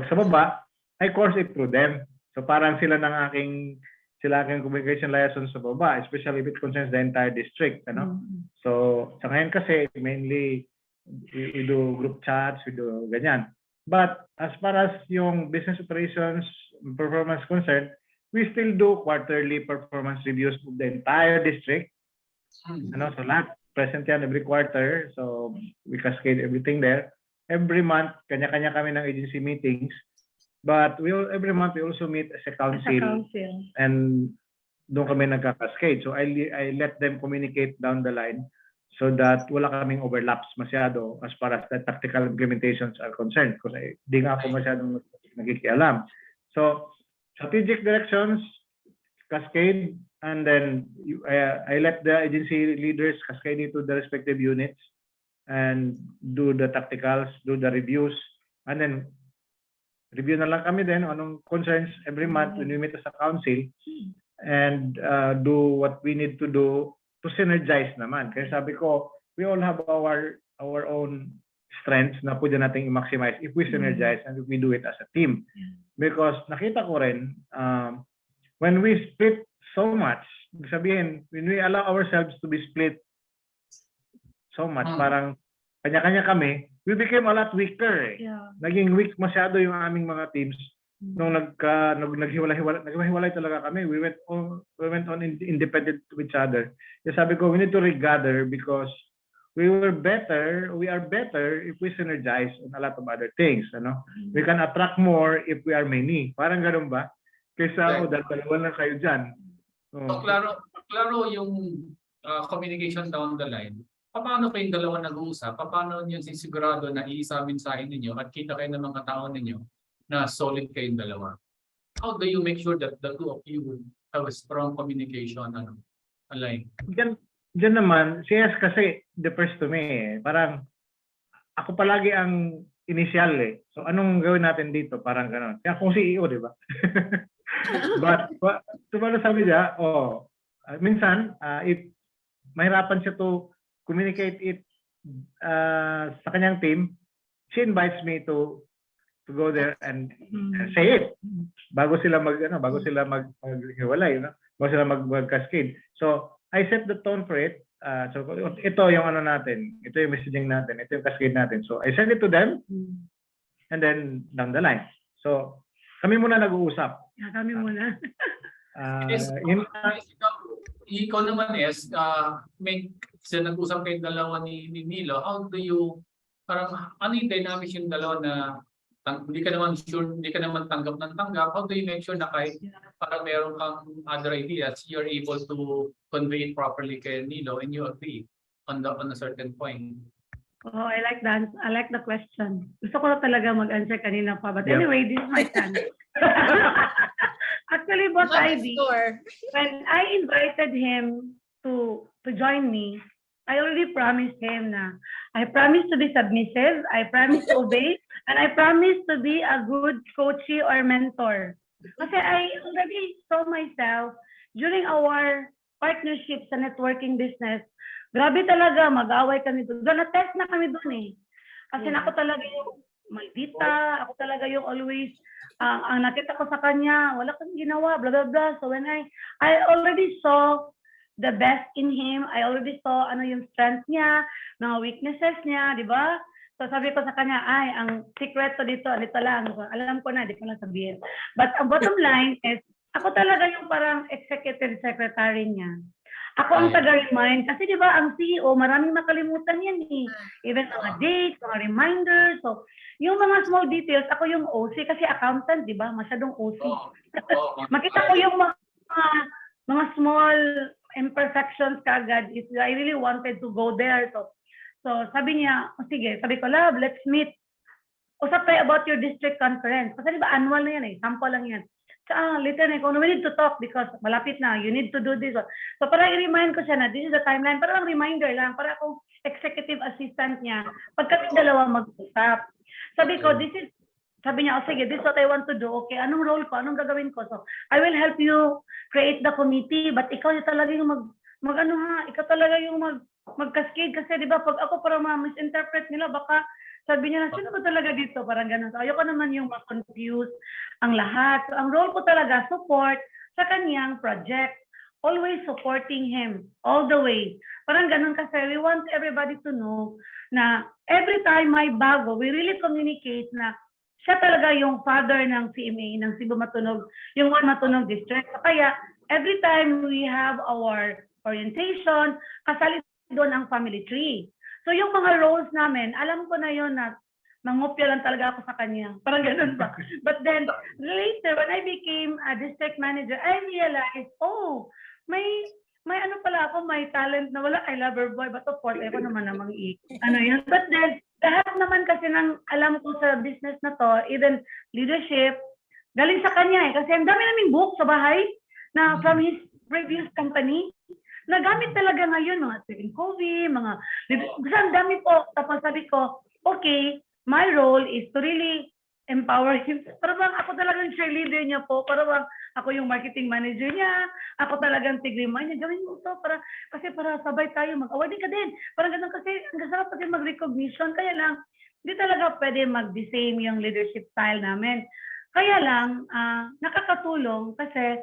[SPEAKER 3] sa baba, I course it through them. So parang sila aking communication liaison sa baba, especially if it concerns the entire district, So sa ngayon kasi mainly we do group chats, we do ganyan. But as far as yung business operations performance concerned, we still do quarterly performance reviews of the entire district. So lahat present yan every quarter. So we cascade everything there. Every month, kanya-kanya kami ng agency meetings. But every month we also meet as a council. And doon kami nagka-cascade. So I let them communicate down the line so that wala kaming overlaps masyado as far as the tactical implementations are concerned. Kasi di nga ako masyadong nakikialam. So strategic directions, cascade, and then I let the agency leaders cascade into the respective units and do the tacticals, do the reviews, and then review na lang kami din anong concerns every month when we meet as a council and do what we need to do to synergize naman. Kaya sabi ko, we all have our own strengths na pwede nating i-maximize if we synergize and if we do it as a team. Because nakita ko rin, when we split so much, sabihin, when we allow ourselves to be split so much, parang kanya-kanya kami, we became a lot weaker eh. Naging weak masyado yung aming mga teams nung naghiwalay talaga kami. We went on independent to each other. Kaya sabi ko, we need to regather because we are better if we synergize on a lot of other things. We can attract more if we are many. Parang ganun ba? Kaysa dalawa lang kayo dyan.
[SPEAKER 1] So, klaro yung communication down the line. Paano kayong dalawa nag-uusap? Paano nyo sisigurado na iisa mensahe ninyo at kita kayo ng mga tao ninyo na solid kayong dalawa? How do you make sure that the two of you have a strong communication?
[SPEAKER 3] Diyan naman, CS kasi defers to me eh. Parang ako palagi ang initial eh. So anong gawin natin dito? Parang gano'n. Kaya akong CEO, di ba? But tumalo sabi niya, minsan, mahirapan siya to communicate it sa kanyang team. She invites me to go there and say it bago sila maghiwalay, no? Bago sila mag-cascade. So I set the tone for it. So ito yung ano natin, ito yung messaging natin, ito yung cascade natin. So I send it to them and then down the line. So kami muna nag-uusap.
[SPEAKER 4] Kami muna.
[SPEAKER 1] Yes, ikaw naman may nag-usap kayong dalawa ni Nilo, how do you, parang ano yung dynamics yung dalawa na hindi ka naman sure, hindi ka naman tanggap ng tanggap, how do you make sure na kahit parang meron kang other ideas, you're able to convey it properly kay Nilo and you agree on a certain point?
[SPEAKER 4] Oh, I like that. I like the question. Gusto ko na talaga mag-answer kanina pa. But
[SPEAKER 3] Yeah.
[SPEAKER 4] anyway, this is my chance. Actually, Boss Ivy, when I invited him to join me, I already promised him na I promise to be submissive, I promise to obey, and I promise to be a good coachee or mentor. Kasi I already saw myself during our partnership sa networking business. Grabe talaga, mag-away kami doon. Na-test na kami doon eh. Kasi ako talaga yung maldita, ako talaga yung always, ang nakita ko sa kanya, wala kang ginawa, blah, blah, blah. So when I already saw the best in him, I already saw ano yung strength niya, mga weaknesses niya, di ba? So sabi ko sa kanya, ang secret to dito lang. So, alam ko na, di ko lang sabihin. But ang bottom line is, ako talaga yung parang executive secretary niya. Ako ang taga-remind. Kasi di ba, ang CEO, maraming makalimutan yan eh. Even mga dates, mga reminders. So, yung mga small details, ako yung OC kasi accountant, di ba? Masyadong OC. Makita ko yung mga small imperfections kaagad. I really wanted to go there. So sabi niya, sige, sabi ko, love, let's meet. Usap tayo about your district conference. Kasi di ba, annual na yan eh. Sample lang yan. Later na, we need to talk because malapit na, you need to do this. So parang i-remind ko siya na this is the timeline, parang reminder lang, para akong executive assistant niya. Pag kami dalawa mag-usap. Sabi ko, sabi niya, sige, this is what I want to do. Okay, anong role ko? Anong gagawin ko? So, I will help you create the committee, but ikaw yung talaga yung ikaw talaga yung mag-cascade kasi, di ba, pag ako parang misinterpret nila, baka sabi niya, sino ko talaga dito? Parang ganun. So, ayoko naman yung ma-confuse ang lahat. So, ang role ko talaga, support sa kanyang project. Always supporting him all the way. Parang ganun kasi, we want everybody to know na every time may bago, we really communicate na siya talaga yung father ng CMA, ng Cebu Matunog, yung One Matunog District. So, kaya, every time we have our orientation, kasali doon ang family tree. So yung mga roles namin, alam ko na yun na mangopya lang talaga ako sa kanya. Parang ganun ba? But then, later, when I became a district manager, I realized, may ano pala ako, may talent na wala kay Loverboy. But of course, ako naman namang yun. But then, lahat naman kasi ng alam ko sa business na to, even leadership, galing sa kanya eh. Kasi ang dami naming book sa bahay na from his previous company. Nagamit talaga ngayon, mga Stephen Covey, kasi ang dami po. Tapos sabi ko, okay, my role is to really empower him. Para bang ako talagang cheerleader niya po. Para bang ako yung marketing manager niya. Ako talagang tig-remind niya. Gawin mo ito kasi para sabay tayo mag-award ka din. Parang ganun kasi ang sarap pati mag-recognition. Kaya lang, hindi talaga pwede mag-the same yung leadership style namin. Kaya lang, nakakatulong kasi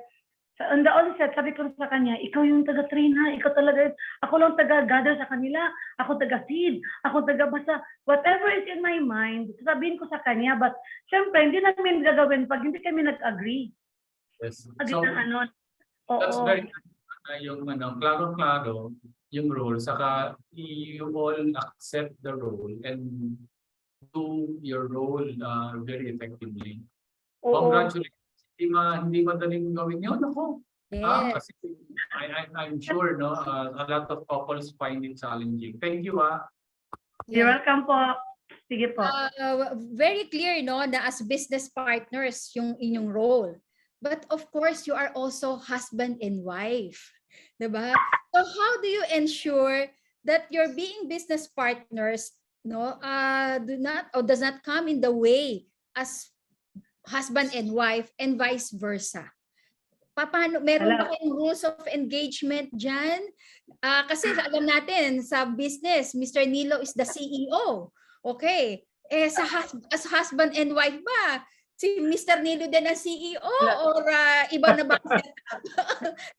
[SPEAKER 4] on the onset, sabi ko sa kanya, ikaw yung taga-train ha, ikaw talaga, ako lang taga-gather sa kanila, ako taga-feed, ako taga-basta, whatever is in my mind, sabihin ko sa kanya, but syempre, hindi namin gagawin pag hindi kami nag-agree.
[SPEAKER 1] Yes.
[SPEAKER 4] So,
[SPEAKER 1] that's very yung klaro-klaro yung role, saka you all accept the role and do your role very effectively. Congratulations. Hindi madaling gawin yun ako.
[SPEAKER 2] Yes.
[SPEAKER 1] Kasi I'm sure a lot of couples find it challenging. Thank you.
[SPEAKER 4] You're welcome po. Sige po.
[SPEAKER 2] Very clear na as business partners yung inyong role. But of course, you are also husband and wife. Diba? So how do you ensure that your being business partners does not come in the way as husband and wife and vice versa? Paano, meron ba
[SPEAKER 4] Wala.
[SPEAKER 2] kayong rules of engagement dyan? Kasi alam natin, sa business, Mr. Nilo is the CEO. Okay. As husband and wife ba, si Mr. Nilo din ang CEO or iba na ba ang setup?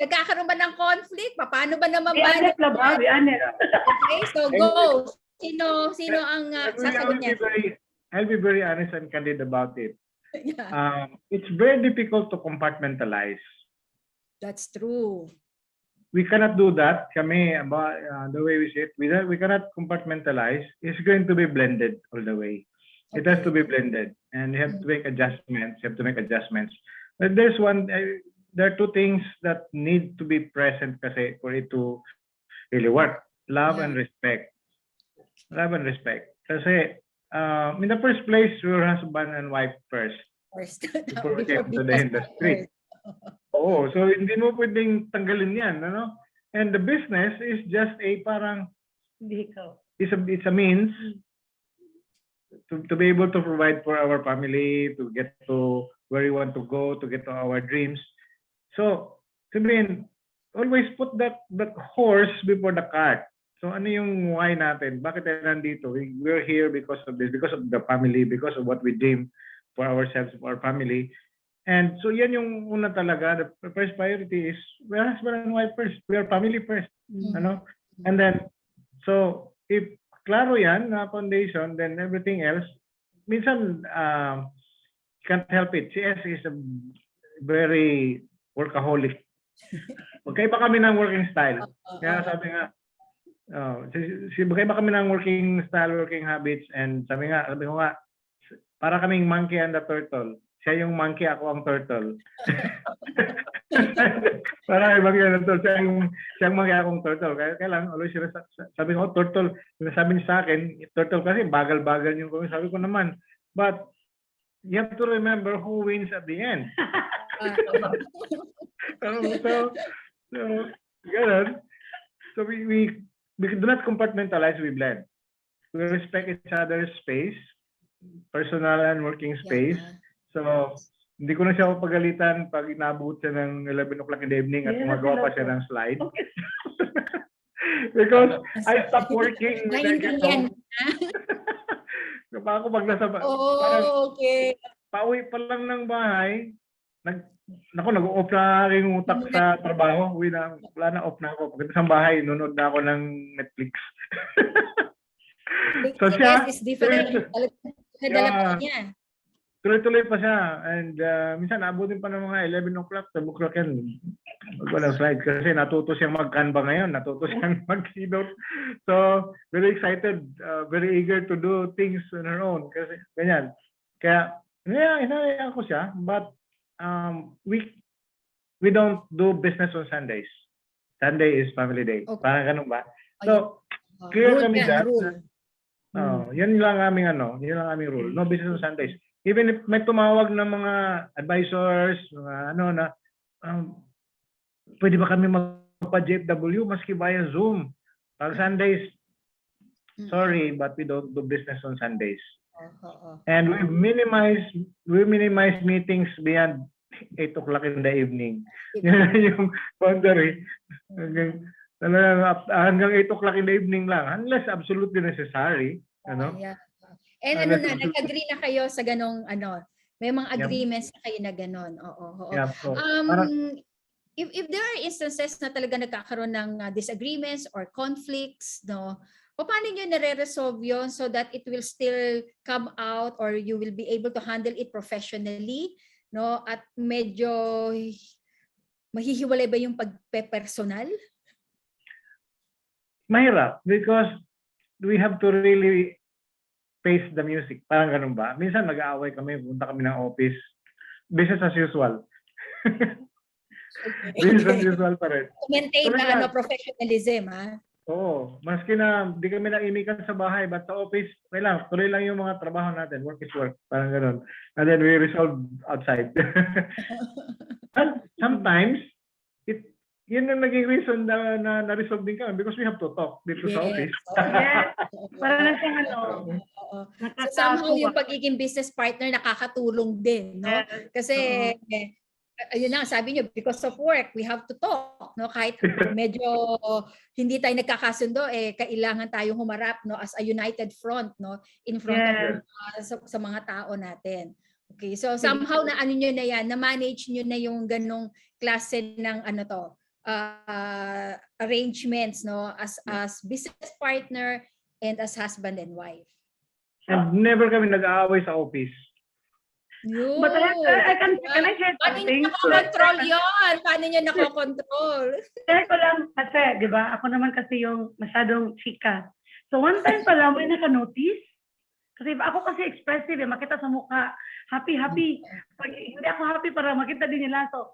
[SPEAKER 2] Nagkakaroon ba ng conflict? Paano ba naman
[SPEAKER 4] Be honest lang ba? Be honest.
[SPEAKER 2] Okay, so go. Sino ang sasagot niya?
[SPEAKER 3] I'll be very honest and candid about it.
[SPEAKER 2] Yeah,
[SPEAKER 3] It's very difficult to compartmentalize.
[SPEAKER 2] that's true.
[SPEAKER 3] We cannot do that. Kami, the way we see it, we cannot compartmentalize. It's going to be blended all the way. It has to be blended, and you have to make adjustments. You have to make adjustments. But there are two things that need to be present kasi for it to really work. Love and respect. Love and respect. Kasi in the first place, we're husband and wife first.
[SPEAKER 2] First,
[SPEAKER 3] Before we came to the
[SPEAKER 2] business
[SPEAKER 3] industry. Oo, so hindi mo pwedeng tanggalin yan, ano? And the business is just a parang,
[SPEAKER 4] Vehicle.
[SPEAKER 3] it's a means to be able to provide for our family, to get to where we want to go, to get to our dreams. So, I mean, always put that horse before the cart. So ano yung why natin? Bakit tayo nandito? We're here because of this, because of the family, because of what we dream for ourselves, for our family. And so yan yung una talaga. The first priority is we're husband and wife first. We are family first. Ano? And then, so if klaro yan na foundation, then everything else, minsan can't help it. Si S is a very workaholic. Magkaiba kami ng working style. Kaya sabi nga, magkaiba kami ng working style, working habits, and sabi ko nga, para kaming monkey and the turtle. Siya yung monkey, ako ang turtle. Para monkey and the turtle. Siya yung monkey, akong turtle. Kaya lang, always sabi ko, turtle. Sabi niya sa akin, turtle kasi bagal-bagal yung kami. Sabi ko naman, but you have to remember who wins at the end. So, ganun. So we do not compartmentalize, we blend. We respect each other's space, personal and working space. So, hindi ko na siya pagalitan pag inabot siya ng 11 o'clock in the evening at gumagawa pa siya ng slide. Because I stopped working when I get home. Kapag ako pag nasa
[SPEAKER 2] okay.
[SPEAKER 3] pauwi pa lang ng bahay, nag-off na aking utak sa trabaho. Wala na, off na ako. Pagdating sa bahay, nunod na ako ng Netflix. So siya,
[SPEAKER 2] is different. Nadala pa niya.
[SPEAKER 3] Tuloy-tuloy pa siya. And minsan, abutin pa ng mga 11 o'clock, 12 o'clock yan. Walang slide. Kasi natuto siyang mag-Canva ngayon. Natuto siyang mag-keynote. So, very excited. Very eager to do things on her own. Kasi, ganyan. Kaya, hinayaan ko siya. But, we don't do business on Sundays. Sunday is family day.
[SPEAKER 2] Okay.
[SPEAKER 3] Parang ganun ba? So, clear kami dyan. Yan lang aming yun lang aming rule. No business on Sundays. Even if may tumawag ng mga advisors, mga pwede ba kami magpa-JFW maski via Zoom? Pag Sundays, sorry, but we don't do business on Sundays. And we minimize meetings beyond 8 o'clock in the evening. Yan yung boundary. Hanggang 8 o'clock in the evening lang. Unless absolutely necessary.
[SPEAKER 2] Yeah. And nag-agree na kayo sa ganong may mga agreements na kayo na ganon. Oo.
[SPEAKER 3] Yeah, so,
[SPEAKER 2] if there are instances na talaga nagkakaroon ng disagreements or conflicts, paano nyo nare-resolve yun so that it will still come out or you will be able to handle it professionally, at medyo mahihiwalay ba yung pagpe-personal?
[SPEAKER 3] Mahirap because we have to really face the music. Parang ganun ba? Minsan mag-aaway kami, punta kami ng office. Business as usual. Business as usual pa rin.
[SPEAKER 2] Maintain na professionalism, ha?
[SPEAKER 3] Oo. Maski na di kami naimikan sa bahay, but sa office, may lang, tuloy lang yung mga trabaho natin. Work is work. Parang ganun. And then we resolve outside. And sometimes, yun yung naging reason na na-resolve din kami because we have to talk dito sa office.
[SPEAKER 4] Yes. Para lang siyang
[SPEAKER 2] So somehow yung pagiging business partner nakakatulong din, no? Kasi ayun na, sabi niyo, because of work, we have to talk, no? Kahit medyo hindi tayo nagkakasundo, kailangan tayong humarap, no, as a united front, no, in front
[SPEAKER 4] Yes.
[SPEAKER 2] of sa mga tao natin. Okay, so somehow na ano niyo na yan, na-manage niyo na yung ganong klase ng arrangements, no, as business partner and as husband and wife.
[SPEAKER 3] And never kami nag-aaway sa office.
[SPEAKER 2] Yun.
[SPEAKER 4] But can I share
[SPEAKER 2] Paano
[SPEAKER 4] something?
[SPEAKER 2] niyo nakokontrol yun? Paano niyo nakokontrol?
[SPEAKER 4] Share ko lang kasi, di ba, ako naman kasi yung masyadong chika. So one time pala, may naka-notice. Kasi ako kasi expressive, makita sa mukha, happy. Pag hindi ako happy para makita din nila. So,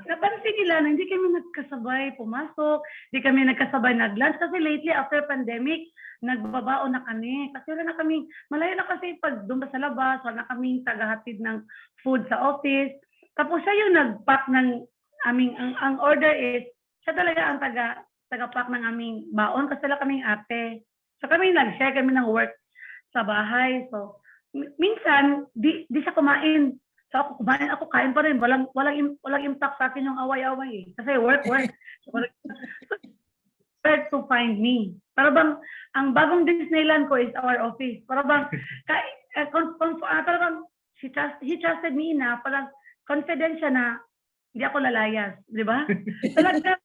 [SPEAKER 4] napansin nila na hindi kami nagkasabay pumasok, hindi kami nagkasabay nag-lunch. Kasi lately, after pandemic, nagbabaon na kami. Kasi wala na kami, malayo na kasi pag doon sa labas, wala na kaming tagahatid ng food sa office. Tapos siya yung nag-pack ng aming, ang order is, siya talaga ang taga-pack ng aming baon kasi wala kaming ate. So kami nag-share kami ng work sa bahay. So, minsan, di siya kumain. So, ako kumain, ako kain pa rin. Walang impact sa akin yung away-away. Kasi work. Where to find me. Para bang, ang bagong Disneyland ko is our office. Para bang, talagang, he trusted me na, parang confident siya na, hindi ako lalayas. Di ba? Talaga,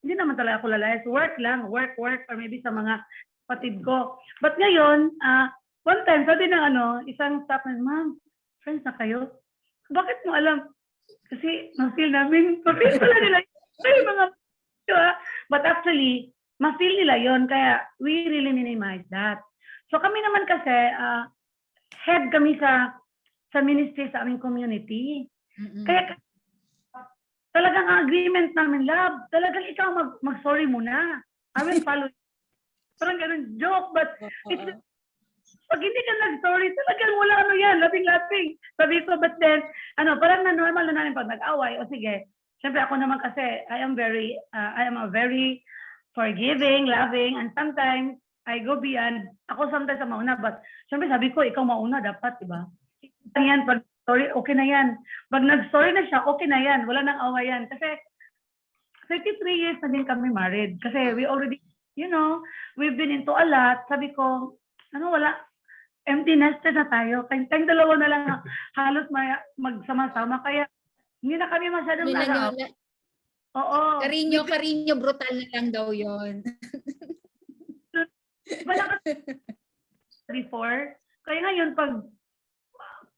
[SPEAKER 4] hindi naman talaga ako lalayas. Work lang. Work. Or maybe sa mga patid ko. But ngayon, one time, sabi ng isang staff na, ma'am, friends na kayo? Bakit mo alam? Kasi ma-feel namin, ma-feel pala nila yung mga but actually, ma-feel nila yon kaya we really minimize that. So kami naman kasi, head kami sa ministry sa aming community. Kaya talagang ang agreement namin, love, talagang ikaw mag-sorry muna. I will follow you. Parang ganun joke, but pag hindi ka nag-sorry, talagang wala yan, labing-labing. Sabi ko, but then, parang na-normal na namin pag nag-away, o sige, syempre ako naman kasi, I am a very forgiving, loving, and sometimes, I go beyond, ako sometimes ang mauna, but syempre sabi ko, ikaw mauna dapat, diba? Yan, pag sorry, okay na yan. Pag nag-sorry na siya, okay na yan, wala nang away yan. Kasi, 33 years na din kami married. Kasi we already, we've been into a lot. Sabi ko, wala, empty nester na tayo. Kayong dalawa na lang halos magsama-sama. Kaya, hindi na kami masyadong Oo.
[SPEAKER 2] Karinyo, brutal na lang daw yon.
[SPEAKER 4] Wala kasi before. Kaya ngayon, pag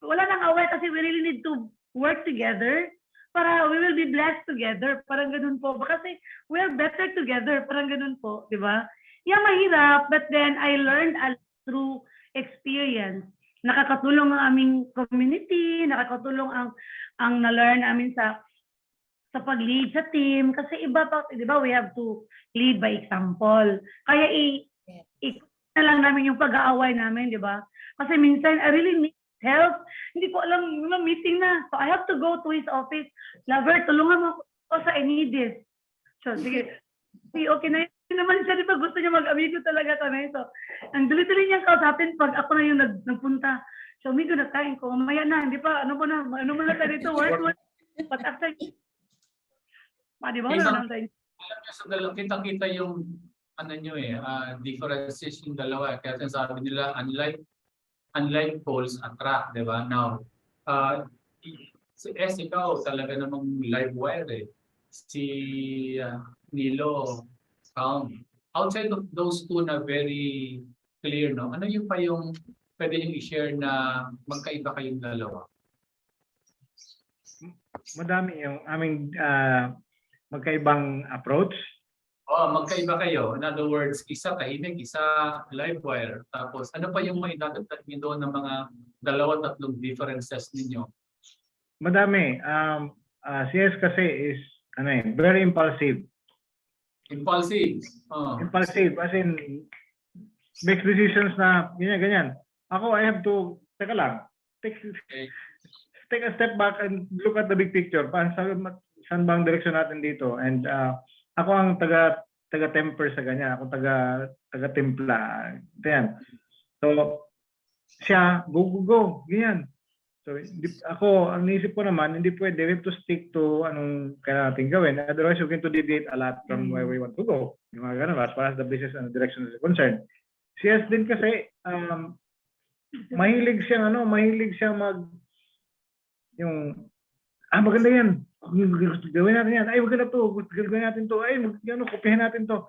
[SPEAKER 4] wala nang away kasi we really need to work together para we will be blessed together. Parang ganun po. Kasi we're better together. Parang ganun po. Di ba? Yeah, mahirap. But then I learned through experience. Nakakatulong ang aming community. Nakakatulong ang na-learn namin sa pag-lead sa team. Kasi iba pa, di ba, we have to lead by example. Kaya na lang namin yung pag-aaway namin, di ba? Kasi minsan, I really need help. Hindi ko alam, meeting na. So I have to go to his office. Lover, tulungan mo ako sa I need this. So, sige. Okay na yun naman siya, di ba? Gusto niya mag-amigo talaga kami. So, ang dali-dali niyang kausapin pag ako na yung nagpunta. So, amigo na kain ko. Mamaya na, hindi pa, ano mo na tayo dito, work. But after, di ba?
[SPEAKER 1] Alam niyo sa dalawa, kita yung differences yung dalawa. Kaya sabi nila, unlike poles attract, di ba? Now, si S, ikaw talaga namang live wire eh. Si Nilo, calm. Outside of those two na very clear, no? Ano yung pa yung pwede yung i-share na magkaiba kayong dalawa?
[SPEAKER 3] Madami yung aming magkaibang approach.
[SPEAKER 1] Magkaiba kayo. In other words, isa tahimik, isa live wire. Tapos ano pa yung may dadagdag niyo doon ng mga tatlong differences ninyo?
[SPEAKER 3] Madami. CS kasi is very impulsive.
[SPEAKER 1] Impulsive.
[SPEAKER 3] Impulsive as in makes decisions na ganyan. Ako, I have to, take a step back and look at the big picture. Saan bang direksyon natin dito? And ako ang taga-temper sa ganyan. Ako taga-timpla. Yan. So, siya, go. Ganyan. So, ako, ang naisip ko naman, hindi pwede. We have to stick to anong kailangan natin gawin. Otherwise, we're going to deviate a lot from where we want to go. Yung mga ganun, as far as the business and the direction is concerned. Si Ez din kasi, mahilig siyang yung, maganda yan. Gawin natin yan. Ay, maganda to. Gawin natin to. Ay, kopihan natin to.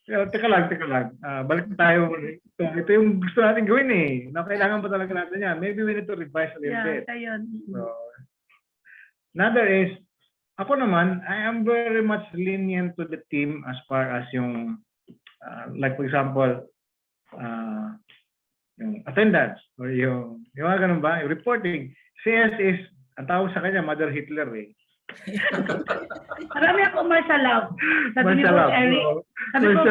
[SPEAKER 3] Teka lang. Balik tayo. Ito yung gusto natin gawin eh. Na kailangan pa talaga natin yan. Maybe we need to revise a little bit.
[SPEAKER 4] Ayun.
[SPEAKER 3] So, another is, ako naman, I am very much lenient to the team as far as yung, like for example, yung attendance or yung mga ganun ba, yung reporting. CS is, ang tawag sa kanya, Mother Hitler eh.
[SPEAKER 4] Marami ako martial law. Sabi ni Boss Eric. Sabi ko,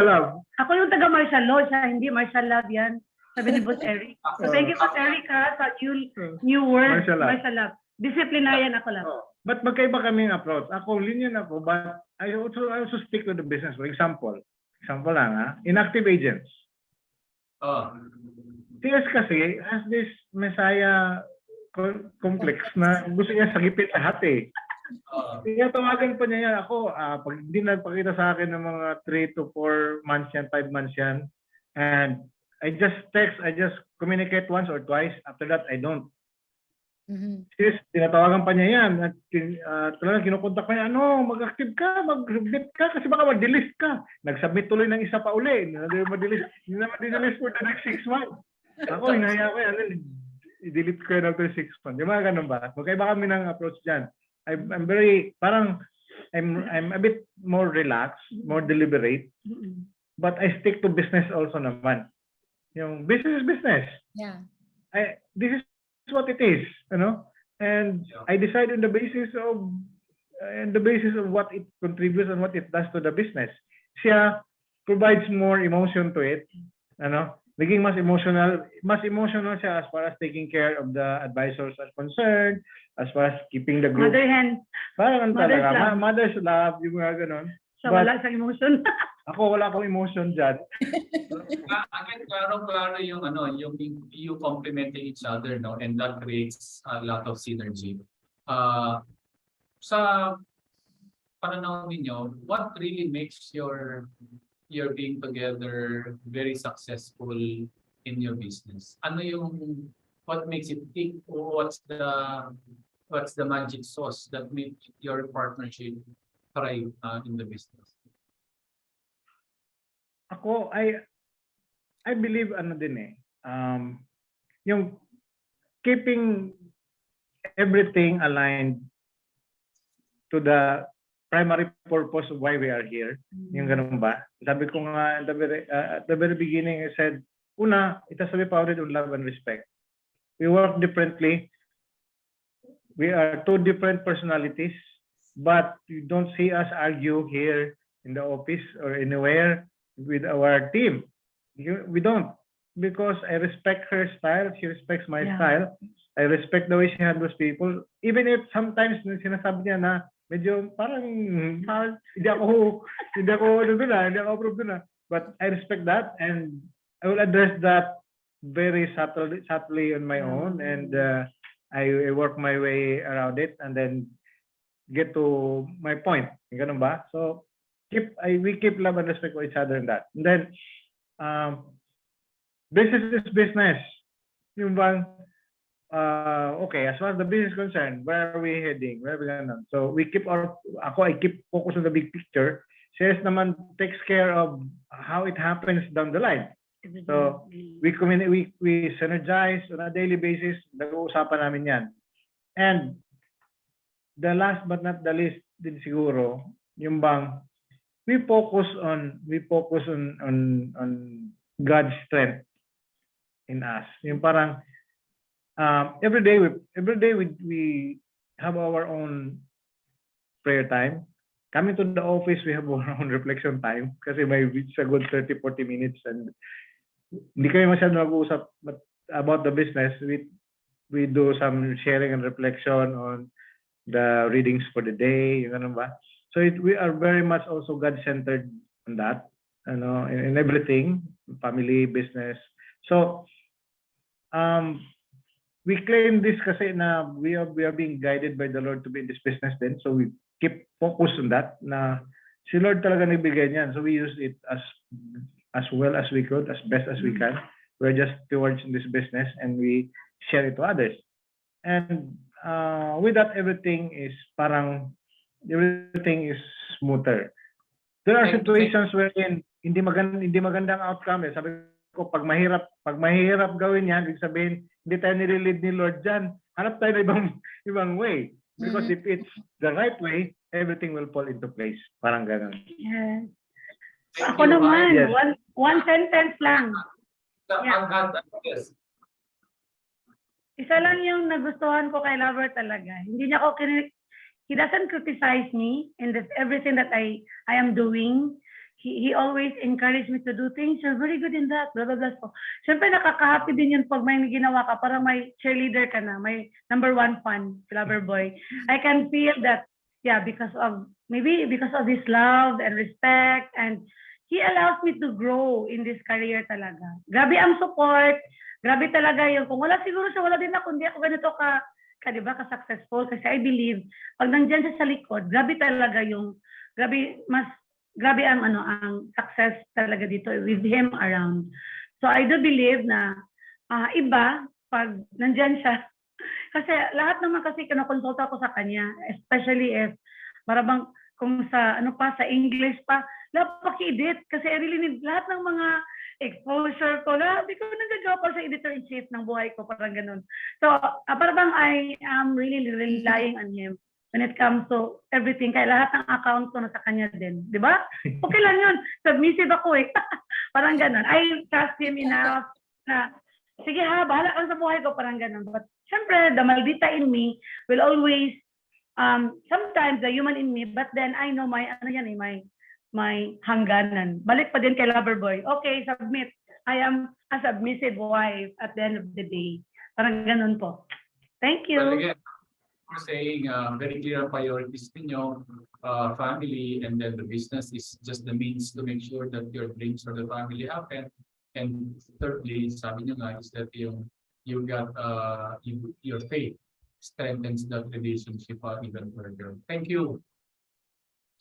[SPEAKER 4] ako yung taga martial law, siya hindi martial law yan. Sabi ni Boss Eric. So thank you, Boss Eric, sa new word, martial law. Disciplinarian ako lang.
[SPEAKER 3] But magkaiba kaming approach. Ako, lenient ako, but I also stick to the business. For example lang inactive agents. CS kasi has this messiah complex na gusto niya sagipin lahat eh. Kaya tawagan pa niya yan. Ako, pag hindi nagpakita sa akin ng mga 3 to 4 months yan, 5 months yan, and I just communicate once or twice. After that, I don't. Sis, tinatawagan pa niya yan. At talagang kinukontak pa niya, mag-active ka, mag-submit ka, kasi baka mag-delist ka. Nag-submit tuloy ng isa pa uli. Hindi na ma-delist for the next 6 months. Ako, hinaya ko yan. I-delete ko yan after 6 months. Yung mga ganun ba? Magkaiba kami ng approach dyan. I'm very, I'm a bit more relaxed, more deliberate, but I stick to business also naman. Yung business is business.
[SPEAKER 2] Yeah.
[SPEAKER 3] This is what it is, and I decide on the basis of what it contributes and what it does to the business. Siya provides more emotion to it, naging mas emotional siya as far as taking care of the advisors are concerned, as far as keeping the group.
[SPEAKER 4] Mother hen.
[SPEAKER 3] Parang talaga, mother's love, yung mga ganon.
[SPEAKER 4] So wala siyang emotion.
[SPEAKER 3] Ako, wala akong emotion dyan.
[SPEAKER 1] Again, klaro yung you complementing each other, no? And that creates a lot of synergy. Sa pananaw ninyo, what really makes your being together very successful in your business? What makes it tick, or what's the magic sauce that makes your partnership thrive in the business?
[SPEAKER 3] Ako, I believe yung keeping everything aligned to the primary purpose of why we are here. Yung ganun ba? Sabi ko nga at the very beginning, I said, una, it has to be founded on love and respect. We work differently. We are 2 different personalities, but you don't see us argue here in the office or anywhere with our team. We don't, because I respect her style, she respects my style. I respect the way she handles people, even if sometimes sinasabi niya na medyo parang hindi ako approve doon. But I respect that, and I will address that very subtly on my own, and I work my way around it and then get to my point. Ganun ba? So we keep love and respect for each other in that. And then business is business. Yung bang okay, as far as the business is concerned, where are we heading? Where are we going? So I keep focus on the big picture. Says naman takes care of how it happens down the line. So we synergize on a daily basis. Nag-uusapan namin yan. And the last but not the least din siguro, yung bang we focus on God's strength in us. Yung parang every day we have our own prayer time. Coming to the office, we have our own reflection time kasi may reach a good 30-40 minutes, and hindi kami masyado nag-uusap about the business. We do some sharing and reflection on the readings for the day, yung ganun ba? So we are very much also God-centered on that, in everything, family, business. So we claim this kasi na we are being guided by the Lord to be in this business then. So we keep focus on that na si Lord talaga nagbigay niyan. So we use it as well as we could, as best as we can. We're just stewards in this business and we share it to others. And with that, everything is smoother. There are situations wherein hindi magandang outcome. Sabi ko, pag mahirap gawin yan, ibig sabihin, hindi tayo nililid ni Lord dyan. Hanap tayo ng ibang way. Because if it's the right way, everything will fall into place. Parang ganun.
[SPEAKER 4] Yes.
[SPEAKER 1] Thank
[SPEAKER 4] Ako
[SPEAKER 1] you,
[SPEAKER 4] naman,
[SPEAKER 3] Yes.
[SPEAKER 4] one sentence lang.
[SPEAKER 1] Yes.
[SPEAKER 4] Isa lang yung nagustuhan ko kay Lover talaga. Hindi niya ako he doesn't criticize me in everything that I am doing. He always encouraged me to do things. You're very good in that. Blah, blah, blah. So, syempre nakaka-happy din yun pag may ginawa ka. Parang may cheerleader ka na. May number one fan, Lover Boy. I can feel that, yeah, because of his love and respect, and he allows me to grow in this career talaga. Grabe ang support. Grabe talaga yung, kung wala siguro siya, wala din ako, hindi ako ganito diba, ka-successful. Kasi I believe, pag nandyan siya sa likod, grabe talaga yung, grabe ang success talaga dito with him around. So I do believe na iba, pag nandyan siya, kasi lahat naman kasi kinakonsulta ko sa kanya, especially if, marabang, kung sa, sa English pa, paki-edit, kasi I really need lahat ng mga exposure ko, di ko nagagawa pa sa editor-in-chief ng buhay ko, parang ganun. So, parang I am really relying on him when it comes to everything. Kaya lahat ng account ko nasa kanya din. Di ba? Okay lang yun. Submissive ako eh. Parang ganun. I trust him enough na, sige ha, bahala ka sa buhay ko, parang ganun. But, syempre, the maldita in me will always, sometimes the human in me, but then I know my hangganan. Balik pa din kay Loverboy. Okay, submit. I am a submissive wife at the end of the day. Parang ganun po. Thank you.
[SPEAKER 1] Well, again, for saying very clear priorities ninyo, family, and then the business is just the means to make sure that your dreams for the family happen. And thirdly, sabi nyo nga is that your faith strengthens that relationship even further. Thank you.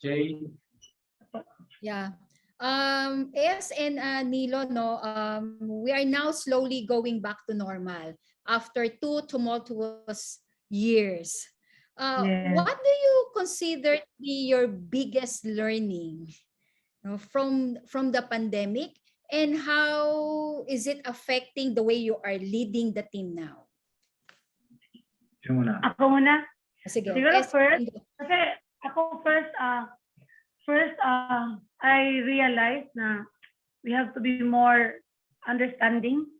[SPEAKER 1] Jay?
[SPEAKER 2] Yeah. Es and Nilo, we are now slowly going back to normal after 2 tumultuous years.
[SPEAKER 4] Yes.
[SPEAKER 2] What do you consider to be your biggest learning from the pandemic, and how is it affecting the way you are leading the team now?
[SPEAKER 4] Ako muna.
[SPEAKER 2] Sige.
[SPEAKER 4] Siguro first, kasi ako first, I realized na we have to be more understanding,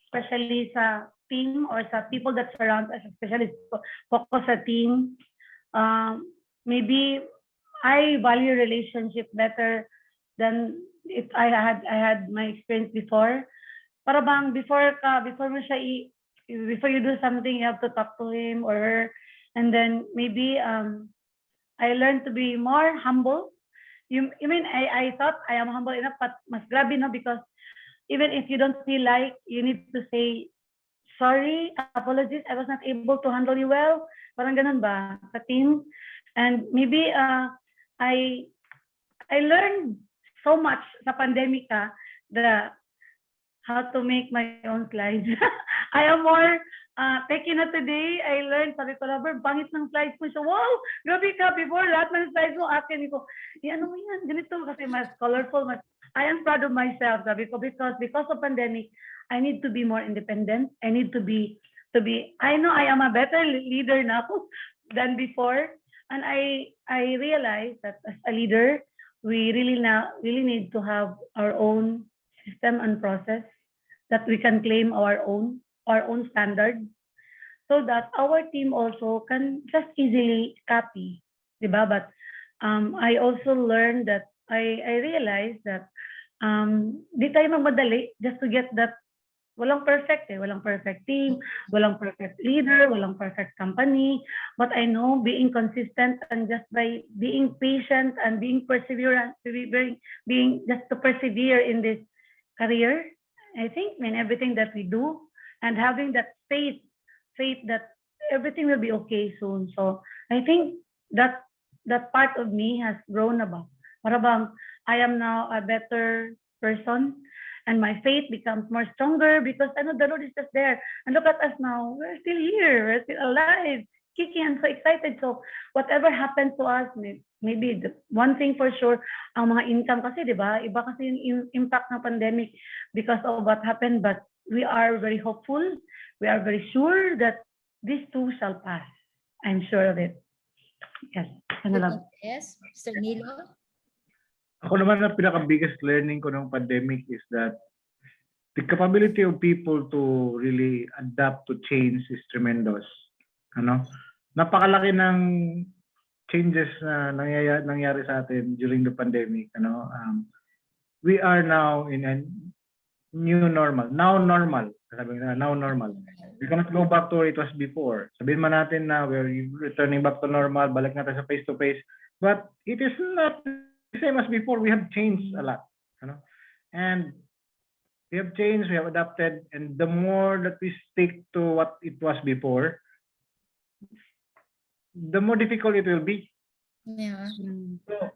[SPEAKER 4] especially sa team or sa people that surround us, especially focus sa team. Maybe I value relationship better than if I had my experience before. Para bang before you do something, you have to talk to him or her, and then maybe I learned to be more humble. You mean I thought I am humble enough, but mas grabe no, because even if you don't feel like, you need to say sorry, apologies, I was not able to handle you well. Parang ganun ba sa team? And maybe I learned so much sa pandemic how to make my own slides. I am more taking na today. I learned, sabi ko, Robert, bangit ng slides mo siya. Wow, grabe ka. Before, lahat ng slides mo, akin ko, ano mo yan, ganito, kasi mas colorful. I am proud of myself, sabi ko, because of pandemic, I need to be more independent. I need to be, I know I am a better leader now than before. And I realized that as a leader, we really need to have our own system and process, that we can claim our own standard, so that our team also can just easily copy, diba? But I also learned that I realized that di tayo magmadali just to get that. Walang perfect walang perfect team, walang perfect leader, walang perfect company. But I know being consistent and just by being patient and being perseverant, being just to persevere in this career, I think in everything that we do, and having that faith faith that everything will be okay soon. So I think that that part of me has grown about. Para bang I am now a better person and my faith becomes more stronger because I know the Lord is just there. And look at us now. We're still here. We're still alive. Kicking and so excited. So whatever happens to us, maybe the one thing for sure, ang mga income kasi, di ba? Iba kasi yung impact ng pandemic because of what happened. But we are very hopeful. We are very sure that this too shall pass. I'm sure of it. Yes.
[SPEAKER 2] Yes, Mr. Nilo?
[SPEAKER 3] Ako naman ang pinaka-biggest learning ko ng pandemic is that the capability of people to really adapt to change is tremendous. Ano? Napakalaki ng changes na nangyari sa atin during the pandemic. Ano? We are now in a new normal. Now normal. Sabi nga, now normal. We cannot go back to where it was before. Sabihin man natin na we're returning back to normal, balik natin sa face-to-face. But it is not the same as before. We have changed a lot. You know? And we have changed, we have adapted, and the more that we stick to what it was before, the more difficult it will be.
[SPEAKER 2] Yeah.
[SPEAKER 3] So,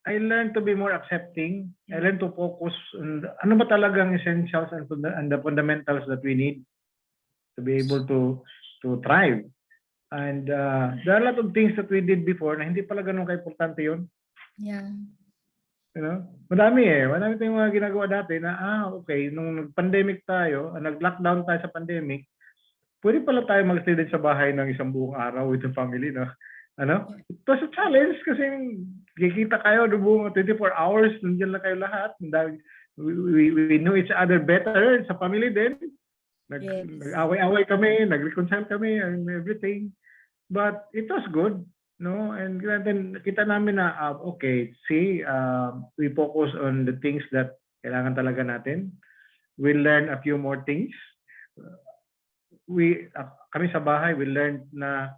[SPEAKER 3] I learned to be more accepting. I learned to focus on ano ba talagang essentials and the fundamentals that we need to be able to thrive. And there are a lot of things that we did before na hindi pala ganun ka-importante yun.
[SPEAKER 2] Yeah.
[SPEAKER 3] You know? Madami tayong mga ginagawa dati na, okay, nung nag-pandemic tayo, nag-lockdown tayo sa pandemic, pwede pala tayo mag-stay din sa bahay ng isang buong araw with the family, no? Ano? It was a challenge kasi kikita kayo the buong 24 hours, nandiyan lang kayo lahat. We knew each other better sa family din. Nag-away-away kami, nag-reconcile kami, and everything. But it was good, no? And then kita namin na, okay, see, we focus on the things that kailangan talaga natin. We learn a few more things. Kami sa bahay, we learned na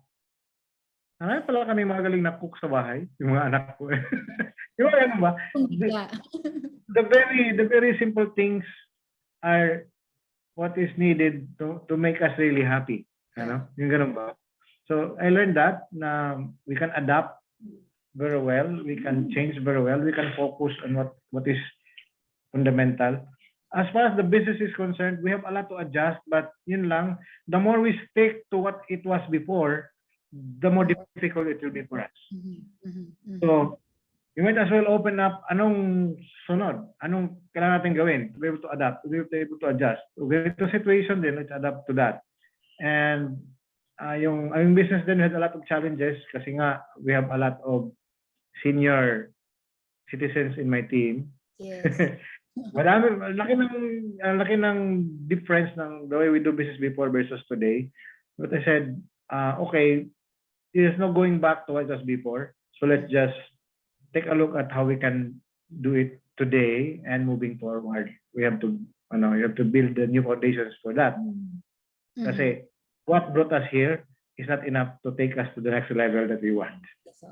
[SPEAKER 3] pala kami magaling na cook sa bahay, yung mga anak ko. Yung mga ano ba? The very simple things are what is needed to make us really happy. Ano? Yung ganun ba? So I learned that na we can adapt very well, we can change very well, we can focus on what is fundamental. As far as the business is concerned, we have a lot to adjust, but yun lang, the more we stick to what it was before, the more difficult it will be for us. So, you might as well open up anong sunod, anong kailangan natin gawin to be able to adapt, to be able to adjust. Okay, to situation din, let's adapt to that. And yung business din had a lot of challenges kasi nga we have a lot of senior citizens in my team.
[SPEAKER 2] Yes.
[SPEAKER 3] laki ng difference ng the way we do business before versus today. But I said, okay, there's no going back to what it was before. So let's just take a look at how we can do it today and moving forward. We have to, you have to build the new foundations for that. Kasi what brought us here is not enough to take us to the next level that we want.
[SPEAKER 2] So,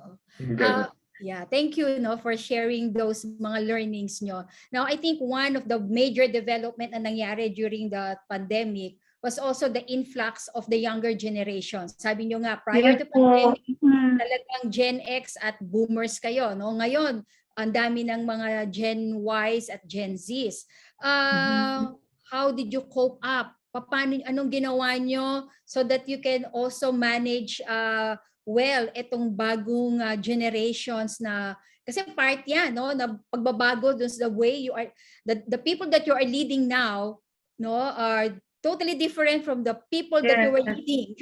[SPEAKER 2] yeah, thank you for sharing those mga learnings nyo. Now, I think one of the major development na nangyari during the pandemic was also the influx of the younger generations. Sabi nyo nga, prior to pandemic, talagang Gen X at boomers kayo. No? Ngayon, ang dami ng mga Gen Ys at Gen Zs. How did you cope up? Anong ginawa nyo so that you can also manage well itong bagong generations na kasi part yan na pagbabago dun sa the way you are the people that you are leading now are totally different from the people that you were leading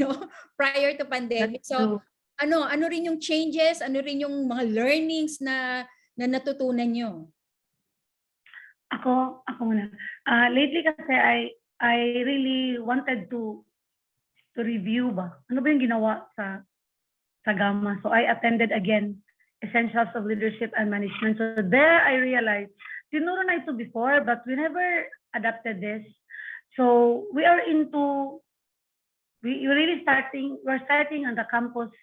[SPEAKER 2] prior to pandemic. So ano rin yung changes, ano rin yung mga learnings na natutunan nyo?
[SPEAKER 4] Ako muna. Lately kasi I really wanted to review ano ba yung ginawa sa Gamma. So I attended again Essentials of Leadership and Management. So there I realized, tinuro na ito before, but we never adapted this. So we're starting on the campus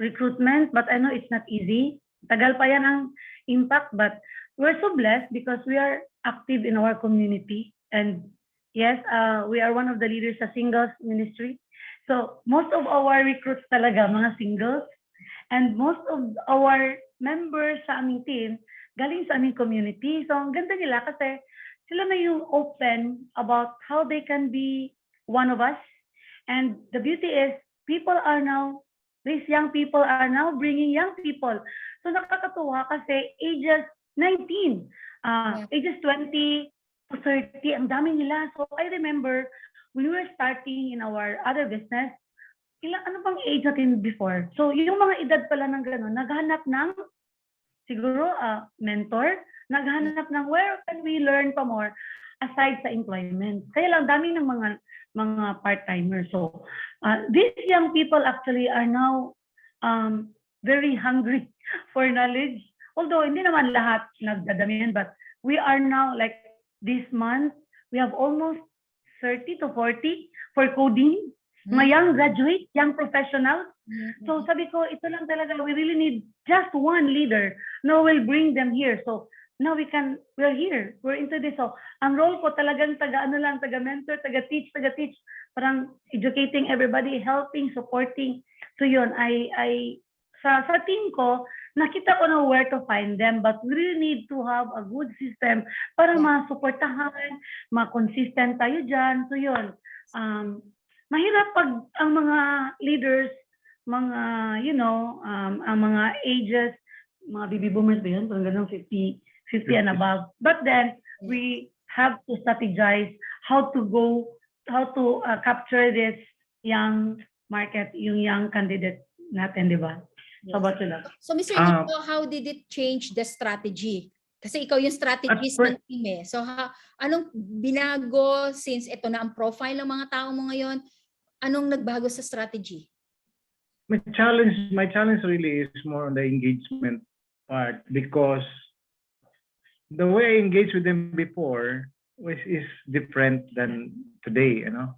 [SPEAKER 4] recruitment, but I know it's not easy. Tagal pa yan ang impact, but we're so blessed because we are active in our community and Yes, we are one of the leaders sa singles ministry. So most of our recruits talaga mga singles, and most of our members sa aming team galing sa aming community. So ang ganda nila kasi sila na yung open about how they can be one of us. And the beauty is people are now, these young people are now bringing young people. So nakakatuwa kasi ages 19, ages 20 to 30, ang dami nila. So I remember when we were starting in our other business, ano bang age natin before? So yung mga edad pala ng gano'n, naghanap ng siguro mentor, naghanap ng where can we learn pa more aside sa employment. Kaya lang dami ng mga part-timers. So these young people actually are now very hungry for knowledge. Although hindi naman lahat nagdadamihan, but we are now like this month, we have almost 30 to 40 for coding. Mga young graduates, young professionals. So sabi ko, ito lang talaga, we really need just one leader. No, we'll bring them here. So now we're here, we're into this. So ang role ko talagang taga-mentor, taga-teach. Parang educating everybody, helping, supporting. So yun, sa team ko, nakita ko na where to find them, but we really need to have a good system para masuportahan, ma-consistent tayo dyan. So yun, mahirap pag ang mga leaders, mga, ang mga ages, mga baby boomers ba yun? Parang ganun, 50 and above. But then, we have to strategize how to capture this young market, yung young candidate natin, di ba?
[SPEAKER 2] Yes. So Mr.
[SPEAKER 3] Ah.
[SPEAKER 2] Nico, how did it change the strategy? Kasi ikaw yung strategist ng team eh. So anong binago since ito na ang profile ng mga tao mo ngayon? Anong nagbago sa strategy?
[SPEAKER 3] My challenge really is more on the engagement part, because the way I engaged with them before is different than today, you know.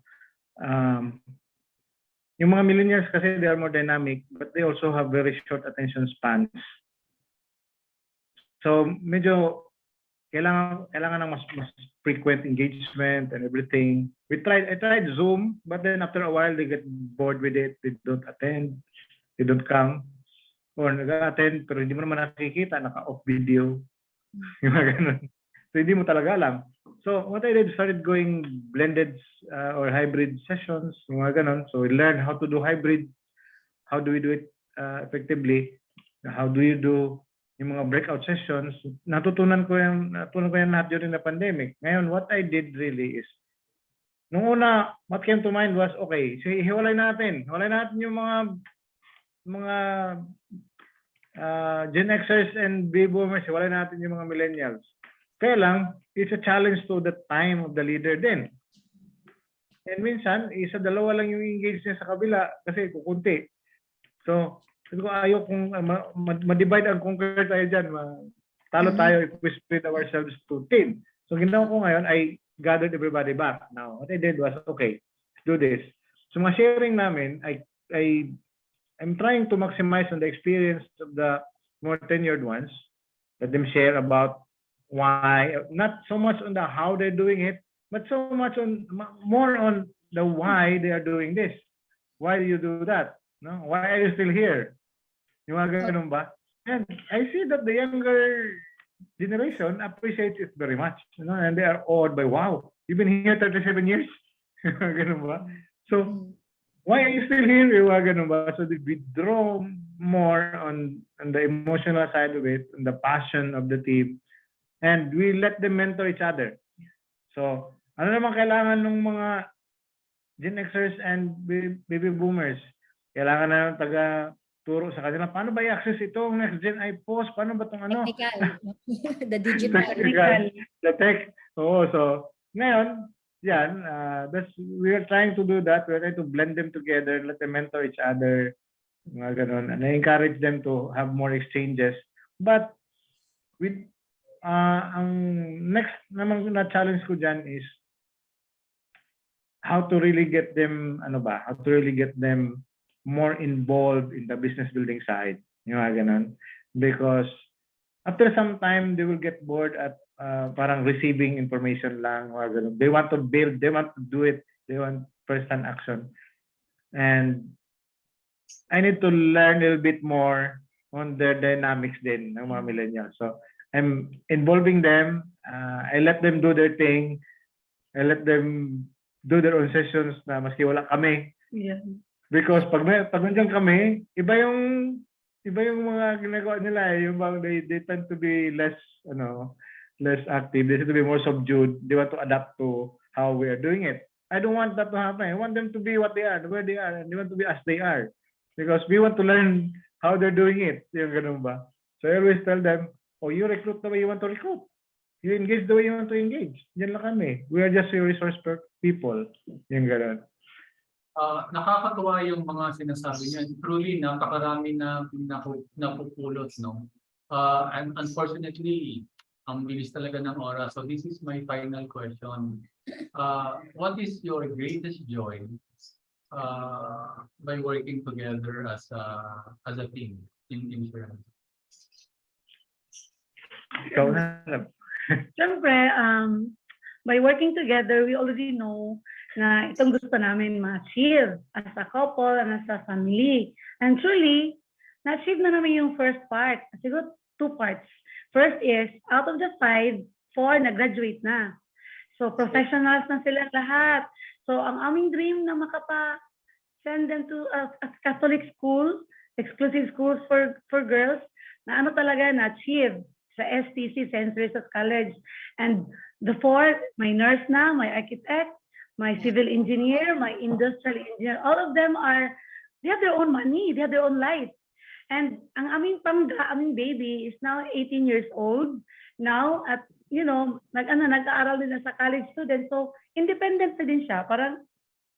[SPEAKER 3] Yung mga millennials kasi they are more dynamic, but they also have very short attention spans. So medyo kailangan ng mas frequent engagement and everything. I tried Zoom, but then after a while they get bored with it. They don't attend, they don't come, or nag-attend pero hindi mo naman nakikita, naka-off video. Yung mga ganun. So hindi mo talaga alam. So what I did, started going blended or hybrid sessions, mga ganun. So we learned how to do hybrid. How do we do it effectively? How do you do yung mga breakout sessions? Natutunan ko yan lahat during the pandemic. Ngayon, what I did really is, nung una, what came to mind was, okay, so hiwalay natin yung mga Gen Xers and Baby Boomers, hiwalay natin yung mga millennials. Kaya lang, it's a challenge to the time of the leader din. And minsan, isa-dalawa lang yung engage niya sa kabila kasi kukunti. So, ayaw kung ma-divide and conquer tayo dyan. Talo tayo if we split ourselves to team. So, ginawa ko ngayon, I gathered everybody back. Now, what I did was, okay, let's do this. So, mga sharing namin, I'm trying to maximize on the experience of the more tenured ones. Let them share about why, not so much on the how they're doing it, but so much more on the why they are doing this. Why do you do that? No? Why are you still here? Yung mga ganun ba? And I see that the younger generation appreciates it very much. You know, and they are awed by, wow, you've been here 37 years? Ganun ba? So, why are you still here? Yung mga ganun ba? So we draw more on the emotional side of it, on the passion of the team, and we let them mentor each other. So, ano naman kailangan ng mga Gen Xers and Baby Boomers? Kailangan na taga-turo sa kanila. Paano ba i-access itong next gen iPost? Paano ba itong ano?
[SPEAKER 2] Technical. The digital.
[SPEAKER 3] The tech. Oo, so, ngayon, yan, we are trying to do that. We are trying to blend them together, let them mentor each other, mga ganun, and I encourage them to have more exchanges. But, ang next naman na challenge ko dyan is how to really get them, how to really get them more involved in the business building side. Yung mga ganun. Because after some time, they will get bored at parang receiving information lang. Or ganun. They want to build, they want to do it, they want first-hand action. And I need to learn a little bit more on their dynamics din ng mga millennials. So I'm involving them. I let them do their thing. I let them do their own sessions na maski wala kami.
[SPEAKER 4] Yeah.
[SPEAKER 3] Because pag nandiyan kami, iba yung mga ginagawa nila. Yung bang they tend to be less active. They tend to be more subdued. They want to adapt to how we are doing it. I don't want that to happen. I want them to be what they are, where they are, and they want to be as they are. Because we want to learn how they're doing it. Yung ganun ba? So I always tell them, oh, you recruit the way you want to recruit. You engage the way you want to engage. Yan lang kami. We are just your resource people. Yung ganun.
[SPEAKER 1] Nakakatuwa yung mga sinasabi niya. Truly, napakarami na napupulot, no? And unfortunately, ang bilis talaga ng oras. So this is my final question. What is your greatest joy by working together as a team in insurance?
[SPEAKER 3] Ikaw na.
[SPEAKER 4] Siyempre, by working together, we already know na itong gusto namin ma-achieve as a couple and as a family. And truly, na-achieve na namin yung first part. Siguro 2 parts. First is, out of the 5, 4 na-graduate na. So, professionals na sila lahat. So, ang aming dream na send them to a Catholic school, exclusive schools for girls, na ano talaga na-achieve sa STC, St. Teresa's College. And the 4, my nurse na, my architect, my civil engineer, my industrial engineer, all of them they have their own money, they have their own life. And ang aming baby is now 18 years old. Now, at, nag-aaral din na sa college student. So, independent na din siya. Parang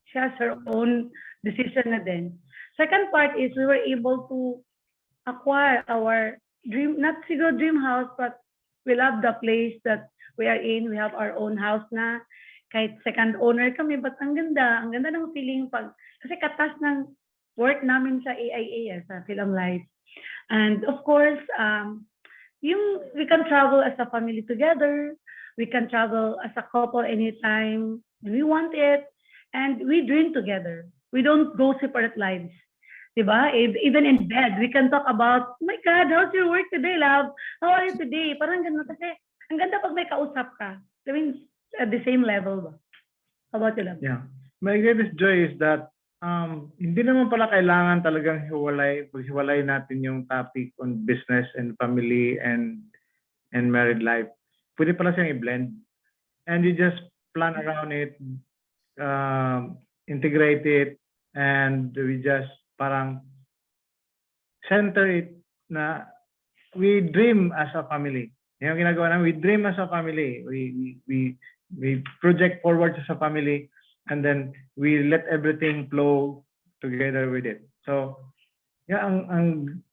[SPEAKER 4] she has her own decision na din. Second part is we were able to acquire our dream, not siguro dream house, but we love the place that we are in. We have our own house na. Kahit second owner kami, but ang ganda ng feeling kasi katas ng work namin sa AIA, sa Film Life. And of course, we can travel as a family together, we can travel as a couple anytime we want it, and we dream together. We don't go separate lives. Diba? Even in bed, we can talk about, oh my God, how's your work today, love? How are you today? Parang gano'n kasi, ang ganda pag may kausap ka. I mean, at the same level ba? How about you, love?
[SPEAKER 3] Yeah. My greatest joy is that hindi naman pala kailangan talagang hiwalay natin yung topic on business and family and married life. Pwede pala siyang i-blend. And you just plan around it, integrate it, and we just parang center it na we dream as a family. Yung ginagawa namin, we dream as a family. We project forward as a family, and then we let everything flow together with it. So, yeah,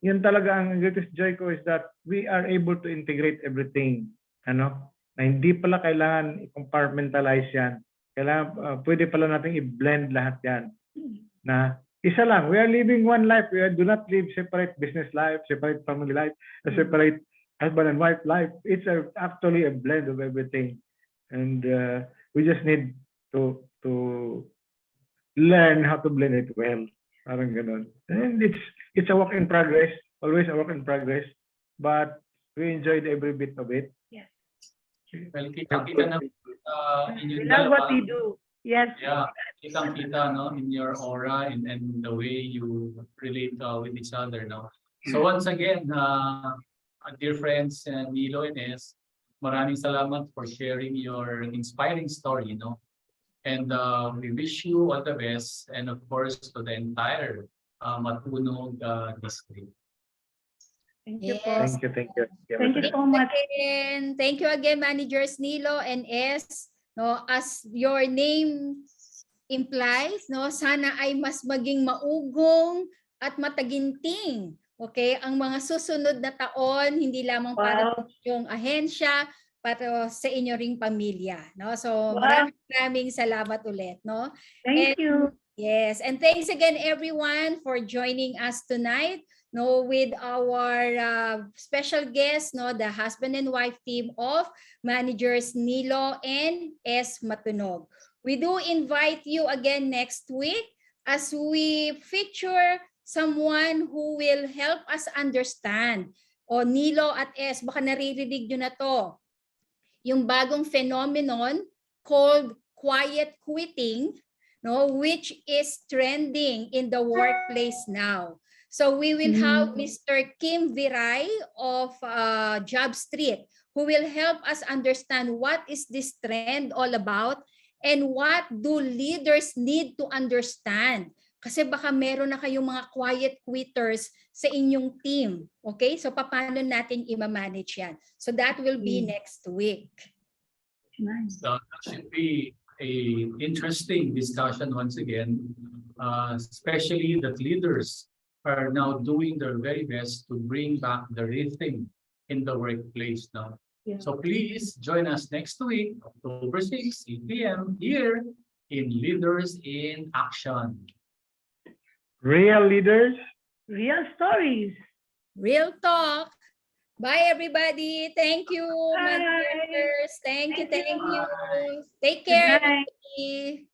[SPEAKER 3] yun talaga ang greatest joy ko is that we are able to integrate everything. Na hindi pala kailangan i-compartmentalize yan. Kailangan, pwede pala natin i-blend lahat yan. Na isa lang, we are living one life. We do not live separate business life, separate family life, separate husband and wife life. It's actually a blend of everything. And we just need to learn how to blend it well. Parang ganun. And it's a work in progress, always a work in progress. But we enjoyed every bit of it.
[SPEAKER 4] Yes.
[SPEAKER 1] Well, kita na
[SPEAKER 4] We love what we do. Yes.
[SPEAKER 1] Yeah, kitang-kita, no, in your aura and the way you relate with each other, no. So once again, dear friends, Nilo and Ez, maraming salamat for sharing your inspiring story, no. And we wish you all the best, and of course to the entire Matunog district.
[SPEAKER 4] Thank you po.
[SPEAKER 2] Yes.
[SPEAKER 3] Thank you.
[SPEAKER 4] Thank you so much.
[SPEAKER 2] Thank you again, managers Nilo and Ez. No, as your name implies, no, sana ay mas maging maugong at mataginting. Okay, ang mga susunod na taon hindi lamang para sa inyong ahensya, para sa inyo ring pamilya, no? So maraming salamat ulit, no?
[SPEAKER 4] Thank you.
[SPEAKER 2] Yes, and thanks again everyone for joining us tonight. no, with our special guest, no, the husband and wife team of managers Nilo and Ez Matunog. We do invite you again next week as we feature someone who will help us understand. O Nilo at Ez, baka naririnig nyo na to. Yung bagong phenomenon called quiet quitting, no, which is trending in the workplace now. So we will have Mr. Kim Viray of Job Street who will help us understand what is this trend all about and what do leaders need to understand. Kasi baka meron na kayong mga quiet quitters sa inyong team. Okay? So paano natin i-manage yan? So that will be next week.
[SPEAKER 4] Nice.
[SPEAKER 1] So that should be a interesting discussion once again, especially that leaders are now doing their very best to bring back the rhythm in the workplace now.
[SPEAKER 4] Yeah.
[SPEAKER 1] So please join us next week, October 6, 8 p.m. here in Leaders in Action.
[SPEAKER 3] Real leaders.
[SPEAKER 4] Real stories.
[SPEAKER 2] Real talk. Bye, everybody. Thank you,
[SPEAKER 4] Bye.
[SPEAKER 2] managers. Thank you.
[SPEAKER 4] Thank you.
[SPEAKER 2] Take care.
[SPEAKER 4] Good night.
[SPEAKER 2] everybody.